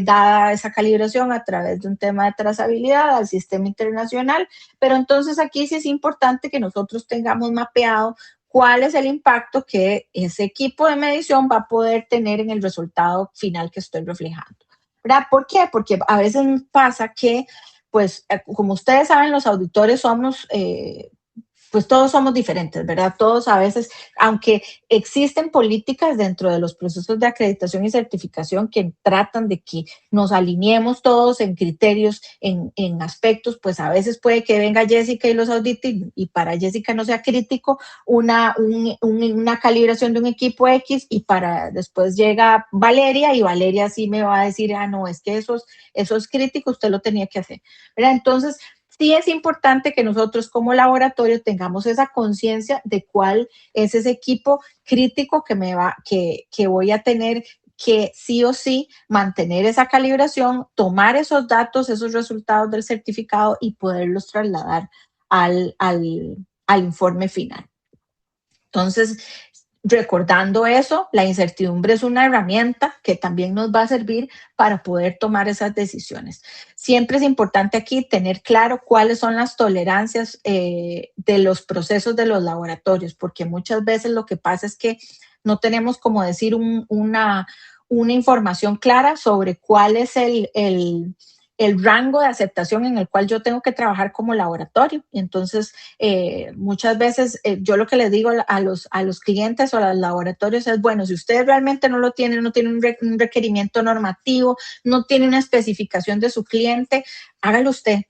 dada esa calibración a través de un tema de trazabilidad al sistema internacional, pero entonces aquí sí es importante que nosotros tengamos mapeado cuál es el impacto que ese equipo de medición va a poder tener en el resultado final que estoy reflejando. ¿Verdad? ¿Por qué? Porque a veces pasa que, pues, como ustedes saben, los auditores somos pues todos somos diferentes, ¿verdad? Todos a veces, aunque existen políticas dentro de los procesos de acreditación y certificación que tratan de que nos alineemos todos en criterios, en aspectos, pues a veces puede que venga Jessica y los audite y para Jessica no sea crítico una calibración de un equipo X y para después llega Valeria y Valeria sí me va a decir, no, es que eso es crítico, usted lo tenía que hacer, ¿verdad? Entonces, sí es importante que nosotros como laboratorio tengamos esa conciencia de cuál es ese equipo crítico que voy a tener que sí o sí mantener esa calibración, tomar esos datos, esos resultados del certificado y poderlos trasladar al informe final. Entonces, recordando eso, la incertidumbre es una herramienta que también nos va a servir para poder tomar esas decisiones. Siempre es importante aquí tener claro cuáles son las tolerancias de los procesos de los laboratorios, porque muchas veces lo que pasa es que no tenemos, como decir, una información clara sobre cuál es el rango de aceptación en el cual yo tengo que trabajar como laboratorio. Entonces, muchas veces yo lo que les digo a los clientes o a los laboratorios es, bueno, si ustedes realmente no lo tienen, no tienen un requerimiento normativo, no tienen una especificación de su cliente, hágalo usted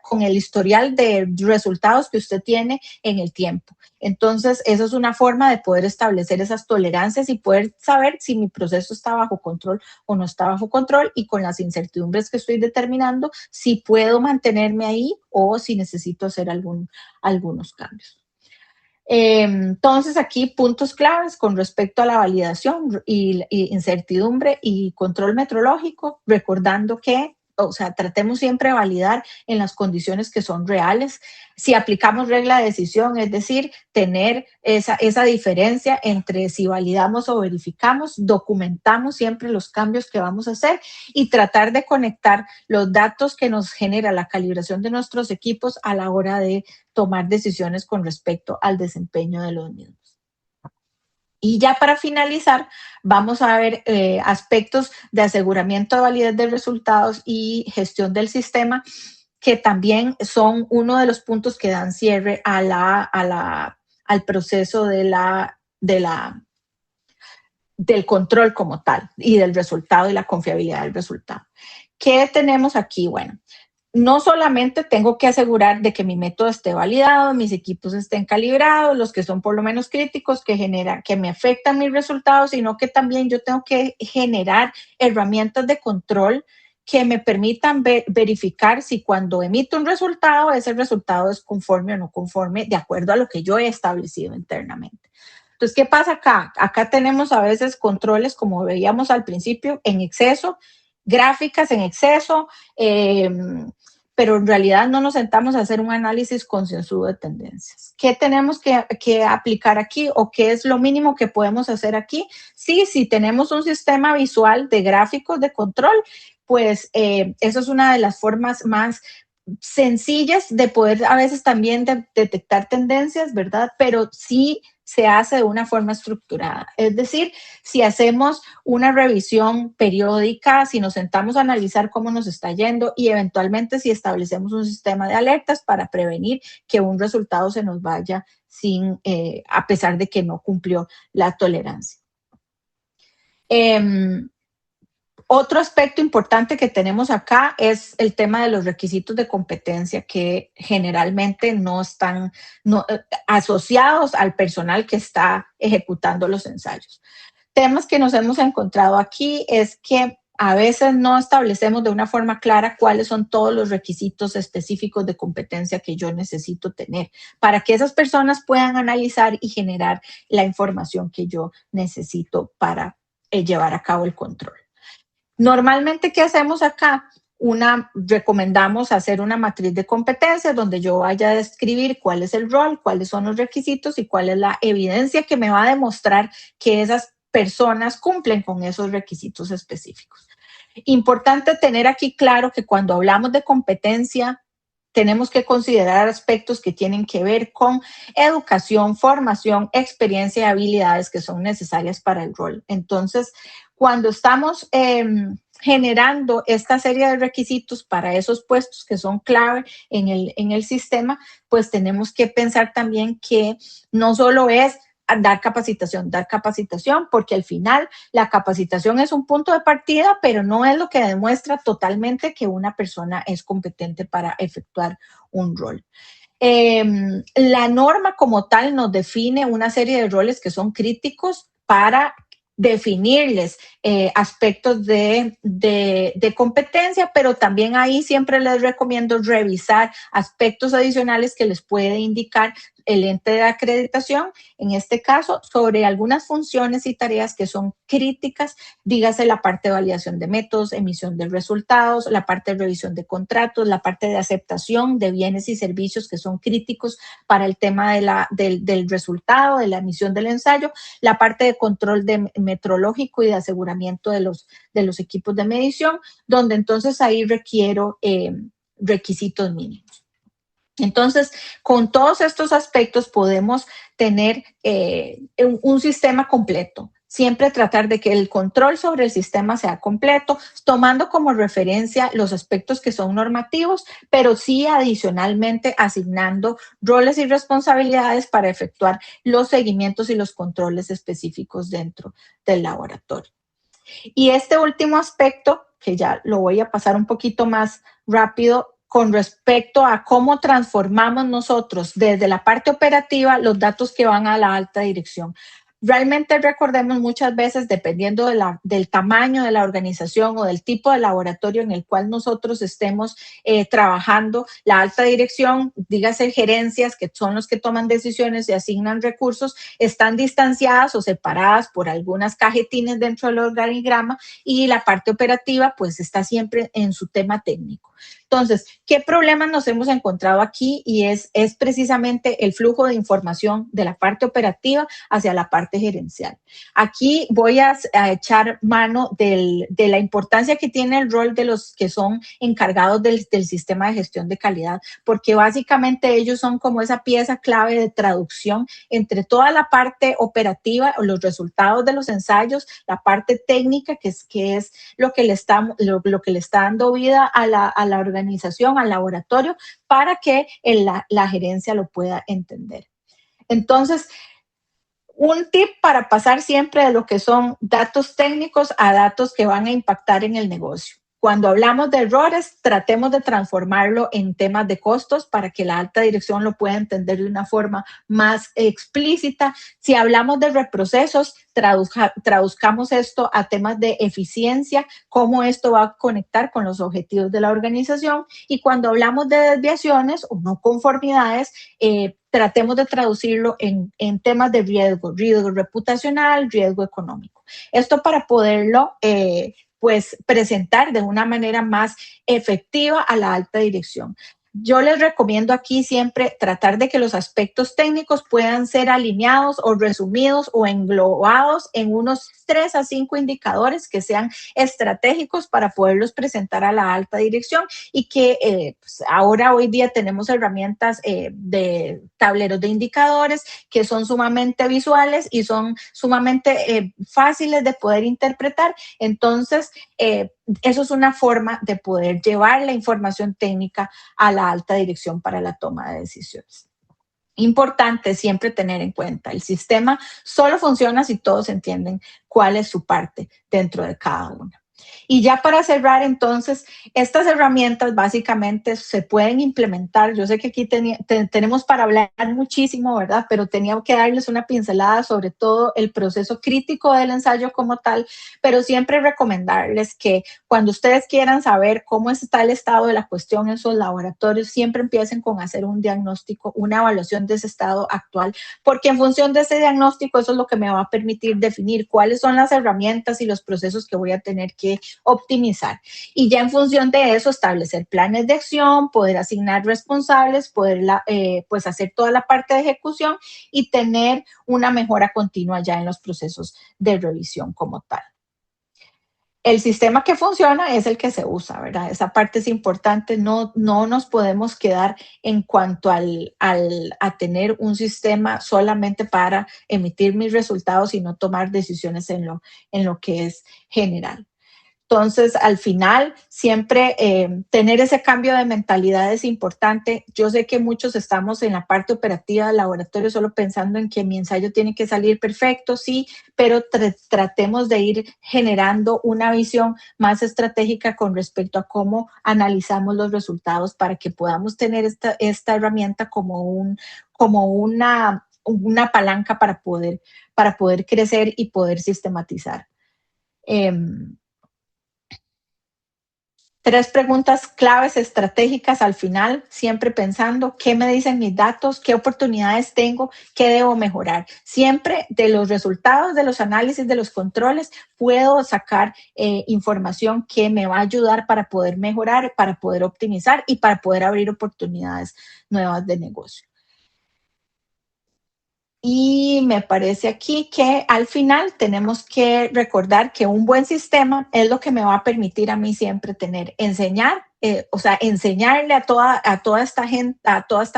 con el historial de resultados que usted tiene en el tiempo. Entonces, eso es una forma de poder establecer esas tolerancias y poder saber si mi proceso está bajo control o no está bajo control y con las incertidumbres que estoy determinando, si puedo mantenerme ahí o si necesito hacer algunos cambios. Entonces, aquí puntos claves con respecto a la validación y incertidumbre y control metrológico, recordando que tratemos siempre de validar en las condiciones que son reales. Si aplicamos regla de decisión, es decir, tener esa diferencia entre si validamos o verificamos, documentamos siempre los cambios que vamos a hacer y tratar de conectar los datos que nos genera la calibración de nuestros equipos a la hora de tomar decisiones con respecto al desempeño de los mismos. Y ya para finalizar, vamos a ver aspectos de aseguramiento de validez de resultados y gestión del sistema, que también son uno de los puntos que dan cierre al proceso del control como tal y del resultado y la confiabilidad del resultado. ¿Qué tenemos aquí? Bueno, no solamente tengo que asegurar de que mi método esté validado, mis equipos estén calibrados, los que son por lo menos críticos, que me afectan mis resultados, sino que también yo tengo que generar herramientas de control que me permitan verificar si cuando emito un resultado, ese resultado es conforme o no conforme de acuerdo a lo que yo he establecido internamente. Entonces, ¿qué pasa acá? Acá tenemos a veces controles, como veíamos al principio, en exceso, gráficas en exceso, pero en realidad no nos sentamos a hacer un análisis concienzudo de tendencias. ¿Qué tenemos que aplicar aquí o qué es lo mínimo que podemos hacer aquí? Sí, si tenemos un sistema visual de gráficos de control, pues eso es una de las formas más sencillas de poder a veces también detectar tendencias, ¿verdad? Pero sí se hace de una forma estructurada. Es decir, si hacemos una revisión periódica, si nos sentamos a analizar cómo nos está yendo y eventualmente si establecemos un sistema de alertas para prevenir que un resultado se nos vaya sin, a pesar de que no cumplió la tolerancia. Otro aspecto importante que tenemos acá es el tema de los requisitos de competencia que generalmente no están asociados al personal que está ejecutando los ensayos. Temas que nos hemos encontrado aquí es que a veces no establecemos de una forma clara cuáles son todos los requisitos específicos de competencia que yo necesito tener para que esas personas puedan analizar y generar la información que yo necesito para llevar a cabo el control. Normalmente, ¿qué hacemos acá? Recomendamos hacer una matriz de competencias donde yo vaya a describir cuál es el rol, cuáles son los requisitos y cuál es la evidencia que me va a demostrar que esas personas cumplen con esos requisitos específicos. Importante tener aquí claro que cuando hablamos de competencia, tenemos que considerar aspectos que tienen que ver con educación, formación, experiencia y habilidades que son necesarias para el rol. Entonces, cuando estamos generando esta serie de requisitos para esos puestos que son clave en el sistema, pues tenemos que pensar también que no solo es dar capacitación, porque al final la capacitación es un punto de partida, pero no es lo que demuestra totalmente que una persona es competente para efectuar un rol. La norma como tal nos define una serie de roles que son críticos para definirles aspectos de competencia, pero también ahí siempre les recomiendo revisar aspectos adicionales que les puede indicar el ente de acreditación, en este caso, sobre algunas funciones y tareas que son críticas, dígase la parte de validación de métodos, emisión de resultados, la parte de revisión de contratos, la parte de aceptación de bienes y servicios que son críticos para el tema del resultado, de la emisión del ensayo, la parte de control metrológico y de aseguramiento de los equipos de medición, donde entonces ahí requiero requisitos mínimos. Entonces, con todos estos aspectos podemos tener un sistema completo. Siempre tratar de que el control sobre el sistema sea completo, tomando como referencia los aspectos que son normativos, pero sí adicionalmente asignando roles y responsabilidades para efectuar los seguimientos y los controles específicos dentro del laboratorio. Y este último aspecto, que ya lo voy a pasar un poquito más rápido, con respecto a cómo transformamos nosotros desde la parte operativa los datos que van a la alta dirección. Realmente recordemos muchas veces, dependiendo del tamaño de la organización o del tipo de laboratorio en el cual nosotros estemos trabajando, la alta dirección, dígase gerencias, que son los que toman decisiones y asignan recursos, están distanciadas o separadas por algunas cajetines dentro del organigrama y la parte operativa pues está siempre en su tema técnico. Entonces, ¿qué problemas nos hemos encontrado aquí? Y es precisamente el flujo de información de la parte operativa hacia la parte gerencial. Aquí voy a echar mano de la importancia que tiene el rol de los que son encargados del sistema de gestión de calidad, porque básicamente ellos son como esa pieza clave de traducción entre toda la parte operativa o los resultados de los ensayos, la parte técnica, que es lo que le está dando vida a la organización, al laboratorio, para que la gerencia lo pueda entender. Entonces, un tip para pasar siempre de lo que son datos técnicos a datos que van a impactar en el negocio. Cuando hablamos de errores, tratemos de transformarlo en temas de costos para que la alta dirección lo pueda entender de una forma más explícita. Si hablamos de reprocesos, traduzcamos esto a temas de eficiencia, cómo esto va a conectar con los objetivos de la organización. Y cuando hablamos de desviaciones o no conformidades, tratemos de traducirlo en temas de riesgo reputacional, riesgo económico. Esto para poderlo pues presentar de una manera más efectiva a la alta dirección. Yo les recomiendo aquí siempre tratar de que los aspectos técnicos puedan ser alineados o resumidos o englobados en unos 3 a 5 indicadores que sean estratégicos para poderlos presentar a la alta dirección y que pues ahora hoy día tenemos herramientas de tableros de indicadores que son sumamente visuales y son sumamente fáciles de poder interpretar. Entonces, eso es una forma de poder llevar la información técnica a la alta dirección para la toma de decisiones. Importante siempre tener en cuenta, el sistema solo funciona si todos entienden cuál es su parte dentro de cada una. Y ya para cerrar, entonces, estas herramientas básicamente se pueden implementar. Yo sé que aquí tenemos para hablar muchísimo, ¿verdad? Pero tenía que darles una pincelada sobre todo el proceso crítico del ensayo como tal, pero siempre recomendarles que cuando ustedes quieran saber cómo está el estado de la cuestión en sus laboratorios, siempre empiecen con hacer un diagnóstico, una evaluación de ese estado actual, porque en función de ese diagnóstico, eso es lo que me va a permitir definir cuáles son las herramientas y los procesos que voy a tener que optimizar. Y ya en función de eso, establecer planes de acción, poder asignar responsables, poder pues hacer toda la parte de ejecución y tener una mejora continua ya en los procesos de revisión como tal. El sistema que funciona es el que se usa, ¿verdad? Esa parte es importante, no nos podemos quedar en cuanto a tener un sistema solamente para emitir mis resultados y no tomar decisiones en lo que es general. Entonces, al final, siempre tener ese cambio de mentalidad es importante. Yo sé que muchos estamos en la parte operativa del laboratorio solo pensando en que mi ensayo tiene que salir perfecto, sí, pero tratemos de ir generando una visión más estratégica con respecto a cómo analizamos los resultados para que podamos tener esta herramienta como una palanca para poder crecer y poder sistematizar. 3 preguntas claves estratégicas al final, siempre pensando qué me dicen mis datos, qué oportunidades tengo, qué debo mejorar. Siempre de los resultados de los análisis, de los controles, puedo sacar información que me va a ayudar para poder mejorar, para poder optimizar y para poder abrir oportunidades nuevas de negocio. Y me parece aquí que al final tenemos que recordar que un buen sistema es lo que me va a permitir a mí siempre enseñarle a toda esta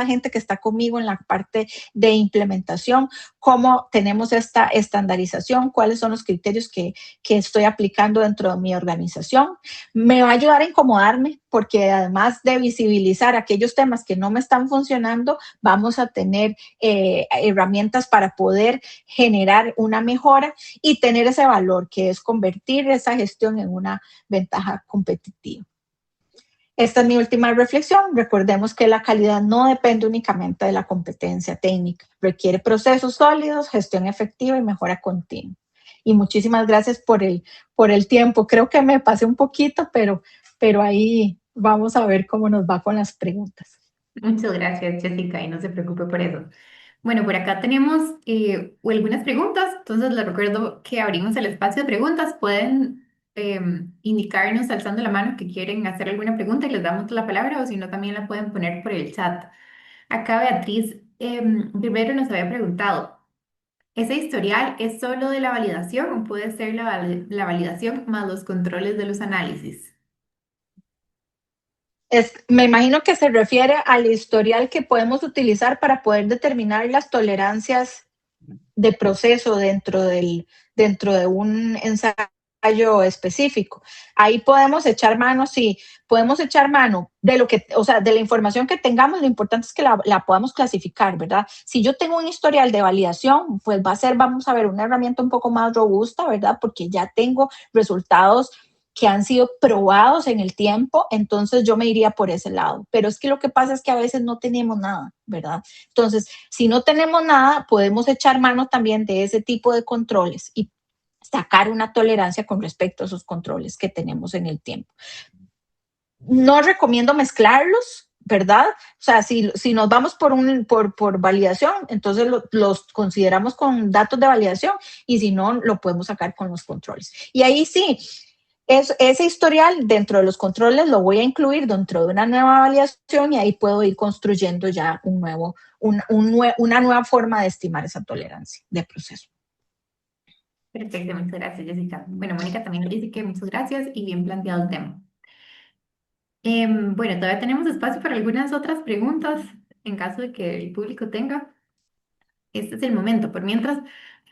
gente que está conmigo en la parte de implementación, cómo tenemos esta estandarización, cuáles son los criterios que estoy aplicando dentro de mi organización. Me va a ayudar a incomodarme porque además de visibilizar aquellos temas que no me están funcionando, vamos a tener herramientas para poder generar una mejora y tener ese valor que es convertir esa gestión en una ventaja competitiva. Esta es mi última reflexión. Recordemos que la calidad no depende únicamente de la competencia técnica. Requiere procesos sólidos, gestión efectiva y mejora continua. Y muchísimas gracias por el tiempo. Creo que me pasé un poquito, pero ahí vamos a ver cómo nos va con las preguntas. Muchas gracias, Jessica, y no se preocupe por eso. Bueno, por acá tenemos algunas preguntas, entonces les recuerdo que abrimos el espacio de preguntas. Pueden indicarnos alzando la mano que quieren hacer alguna pregunta y les damos la palabra, o si no, también la pueden poner por el chat. Acá Beatriz primero nos había preguntado, ¿ese historial es solo de la validación o puede ser la validación más los controles de los análisis? Me imagino que se refiere al historial que podemos utilizar para poder determinar las tolerancias de proceso dentro de un ensayo específico. Ahí podemos echar mano, sí, podemos echar mano de de la información que tengamos. Lo importante es que la podamos clasificar, ¿verdad? Si yo tengo un historial de validación, pues vamos a ver, una herramienta un poco más robusta, ¿verdad? Porque ya tengo resultados que han sido probados en el tiempo, entonces yo me iría por ese lado. Pero es que lo que pasa es que a veces no tenemos nada, ¿verdad? Entonces, si no tenemos nada, podemos echar mano también de ese tipo de controles y sacar una tolerancia con respecto a esos controles que tenemos en el tiempo. No recomiendo mezclarlos, ¿verdad? O sea, si nos vamos por validación, entonces los consideramos con datos de validación y si no, lo podemos sacar con los controles. Y ahí sí, ese historial dentro de los controles lo voy a incluir dentro de una nueva validación y ahí puedo ir construyendo ya una nueva forma de estimar esa tolerancia de proceso. Perfecto, muchas gracias, Jessica. Bueno, Mónica también nos dice que muchas gracias y bien planteado el tema. Bueno, todavía tenemos espacio para algunas otras preguntas en caso de que el público tenga. Este es el momento. Por mientras,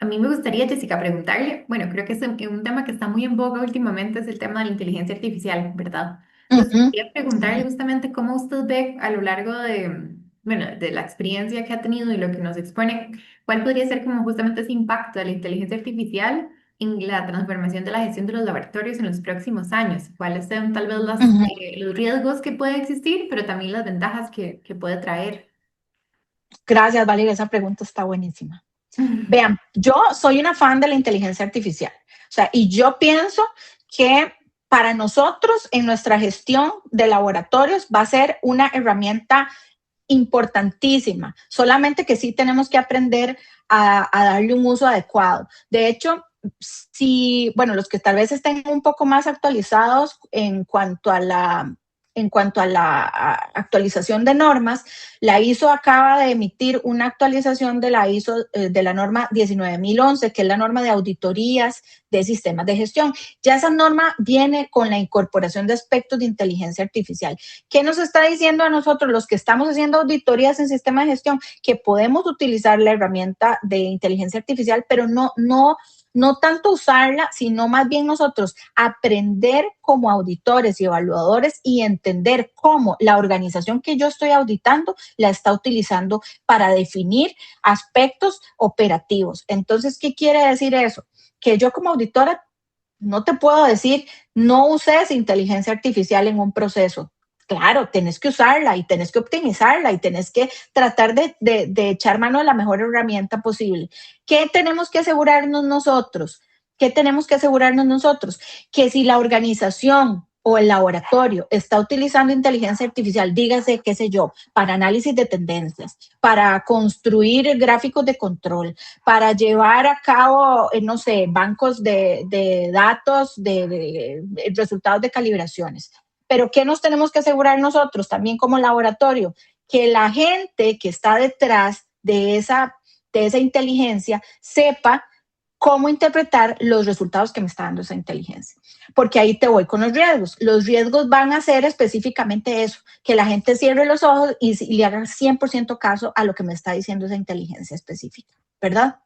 a mí me gustaría, Jessica, preguntarle, bueno, creo que es un tema que está muy en boga últimamente, es el tema de la inteligencia artificial, ¿verdad? Entonces, Ujú. quería preguntarle justamente cómo usted ve a lo largo de, bueno, de la experiencia que ha tenido y lo que nos expone, cuál podría ser como justamente ese impacto de la inteligencia artificial en la transformación de la gestión de los laboratorios en los próximos años. ¿Cuáles son tal vez Ujú. los riesgos que pueden existir, pero también las ventajas que puede traer? Gracias, Valeria, esa pregunta está buenísima. Vean, yo soy una fan de la inteligencia artificial, o sea, y yo pienso que para nosotros en nuestra gestión de laboratorios va a ser una herramienta importantísima, solamente que sí tenemos que aprender a darle un uso adecuado. De hecho, si, bueno, los que tal vez estén un poco más actualizados en cuanto a la actualización de normas, la ISO acaba de emitir una actualización de la ISO de la norma 19011, que es la norma de auditorías de sistemas de gestión. Ya esa norma viene con la incorporación de aspectos de inteligencia artificial. ¿Qué nos está diciendo a nosotros los que estamos haciendo auditorías en sistemas de gestión? Que podemos utilizar la herramienta de inteligencia artificial, pero no tanto usarla, sino más bien nosotros aprender como auditores y evaluadores y entender cómo la organización que yo estoy auditando la está utilizando para definir aspectos operativos. Entonces, ¿qué quiere decir eso? Que yo como auditora no te puedo decir, no uses inteligencia artificial en un proceso. Claro, tenés que usarla y tenés que optimizarla y tenés que tratar de echar mano de la mejor herramienta posible. ¿Qué tenemos que asegurarnos nosotros? ¿Qué tenemos que asegurarnos nosotros? Que si la organización o el laboratorio está utilizando inteligencia artificial, dígase, qué sé yo, para análisis de tendencias, para construir gráficos de control, para llevar a cabo, no sé, bancos de datos, de resultados de calibraciones. Pero ¿qué nos tenemos que asegurar nosotros también como laboratorio? Que la gente que está detrás de esa inteligencia sepa cómo interpretar los resultados que me está dando esa inteligencia. Porque ahí te voy con los riesgos. Los riesgos van a ser específicamente eso, que la gente cierre los ojos y le haga 100% caso a lo que me está diciendo esa inteligencia específica, ¿verdad?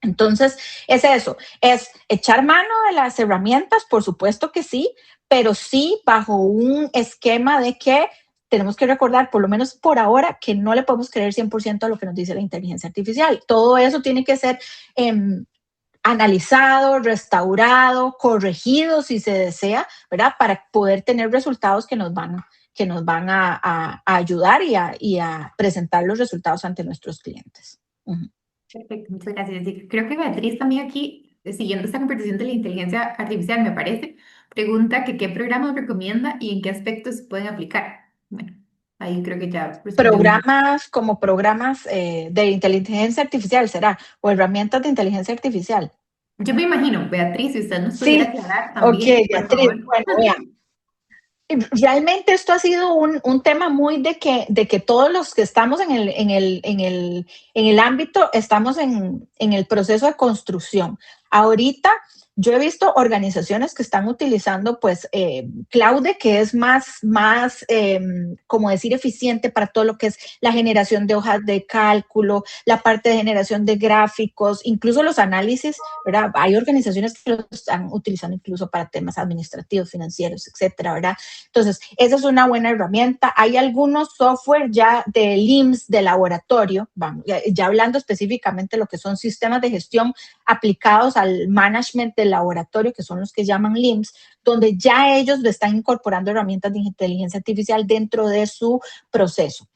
Entonces, es eso, es echar mano de las herramientas, por supuesto que sí, pero sí bajo un esquema de que tenemos que recordar, por lo menos por ahora, que no le podemos creer 100% a lo que nos dice la inteligencia artificial. Todo eso tiene que ser analizado, restaurado, corregido si se desea, ¿verdad? Para poder tener resultados que nos van a ayudar y a presentar los resultados ante nuestros clientes. Uh-huh. Perfecto, muchas gracias. Sí, creo que Beatriz también aquí, siguiendo esta conversación de la inteligencia artificial, me parece, pregunta que qué programas recomienda y en qué aspectos se pueden aplicar. Bueno, ahí creo que ya respondió. Programas como programas de inteligencia artificial, ¿será? O herramientas de inteligencia artificial. Yo me imagino, Beatriz, si usted nos pudiera Sí, aclarar ok, también, por Beatriz. favor. Bueno, vean, realmente esto ha sido un tema muy de que todos los que estamos en el ámbito estamos en el proceso de construcción. Ahorita yo he visto organizaciones que están utilizando pues Claude, que es más como decir, eficiente para todo lo que es la generación de hojas de cálculo, la parte de generación de gráficos, incluso los análisis, ¿verdad? Hay organizaciones que lo están utilizando incluso para temas administrativos, financieros, etcétera, ¿verdad? Entonces, esa es una buena herramienta. Hay algunos software ya de LIMS de laboratorio, vamos, ya hablando específicamente de lo que son sistemas de gestión aplicados al management del laboratorio, que son los que llaman LIMS, donde ya ellos le están incorporando herramientas de inteligencia artificial dentro de su proceso.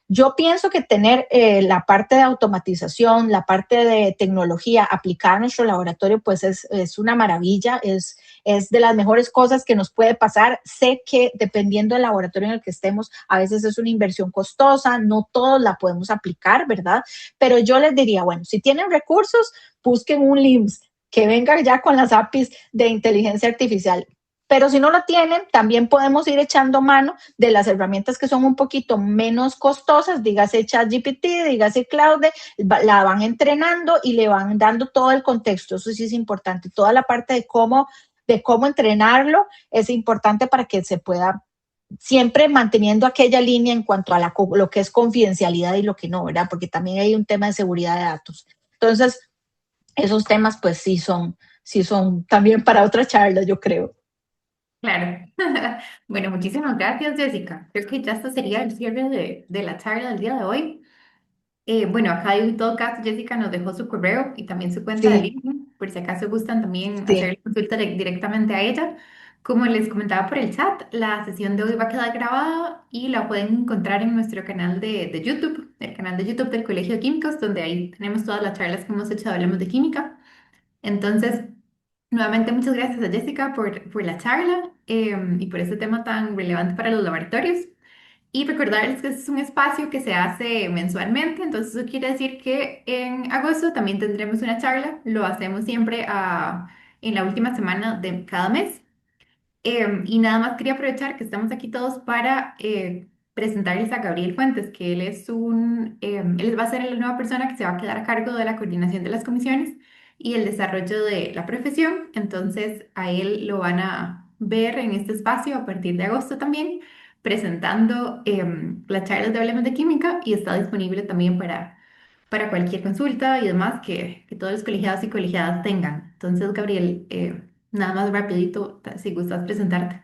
Yo pienso que tener la parte de automatización, la parte de tecnología aplicada a nuestro laboratorio, pues es una maravilla, es de las mejores cosas que nos puede pasar. Sé que dependiendo del laboratorio en el que estemos, a veces es una inversión costosa, no todos la podemos aplicar, ¿verdad? Pero yo les diría, bueno, si tienen recursos, busquen un LIMS que venga ya con las APIs de inteligencia artificial. Pero si no lo tienen, también podemos ir echando mano de las herramientas que son un poquito menos costosas, dígase ChatGPT, dígase Claude, la van entrenando y le van dando todo el contexto. Eso sí es importante. Toda la parte de cómo entrenarlo es importante para que se pueda siempre manteniendo aquella línea en cuanto a lo que es confidencialidad y lo que no, ¿verdad? Porque también hay un tema de seguridad de datos. Entonces, esos temas pues sí son también para otra charla, yo creo. Claro. Bueno, muchísimas gracias, Jessica. Creo que ya esto sería el cierre de la charla del día de hoy. Bueno, acá en todo caso, Jessica nos dejó su correo y también su cuenta de Sí, LinkedIn, por si acaso gustan también sí, hacer consulta directamente a ella. Como les comentaba por el chat, la sesión de hoy va a quedar grabada y la pueden encontrar en nuestro canal de YouTube, el canal de YouTube del Colegio de Químicos, donde ahí tenemos todas las charlas que hemos hecho de Hablemos de Química. Entonces, nuevamente muchas gracias a Jessica por la charla y por este tema tan relevante para los laboratorios. Y recordarles que este es un espacio que se hace mensualmente, entonces eso quiere decir que en agosto también tendremos una charla, lo hacemos siempre en la última semana de cada mes. Y nada más quería aprovechar que estamos aquí todos para presentarles a Gabriel Fuentes, que él va a ser la nueva persona que se va a quedar a cargo de la coordinación de las comisiones y el desarrollo de la profesión. Entonces a él lo van a ver en este espacio a partir de agosto también, presentando las charlas de Hablemos de Química y está disponible también para cualquier consulta y demás que todos los colegiados y colegiadas tengan. Entonces, Gabriel, nada más rapidito, si gustas presentarte.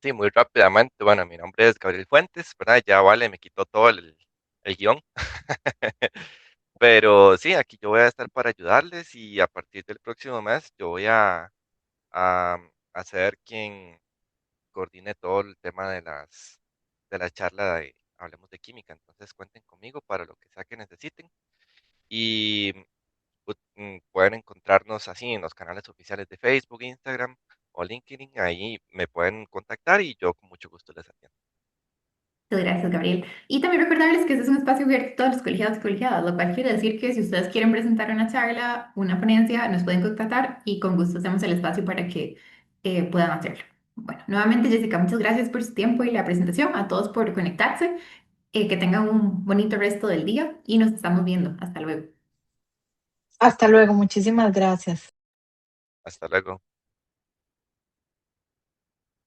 Sí, muy rápidamente. Bueno, mi nombre es Gabriel Fuentes, ¿verdad? Ya vale, me quitó todo el guión. Pero sí, aquí yo voy a estar para ayudarles y a partir del próximo mes yo voy a ser quien coordine todo el tema de la charla de Hablemos de Química. Entonces cuenten conmigo para lo que sea que necesiten y pueden encontrarnos así en los canales oficiales de Facebook, Instagram o LinkedIn. Ahí me pueden contactar y yo con mucho gusto les atiendo. Muchas gracias, Gabriel. Y también recordarles que este es un espacio abierto a todos los colegiados y colegiadas, lo cual quiere decir que si ustedes quieren presentar una charla, una ponencia, nos pueden contactar y con gusto hacemos el espacio para que puedan hacerlo. Bueno, nuevamente, Jessica, muchas gracias por su tiempo y la presentación, a todos por conectarse, que tengan un bonito resto del día y nos estamos viendo. Hasta luego. hasta luego, muchísimas gracias. Hasta luego.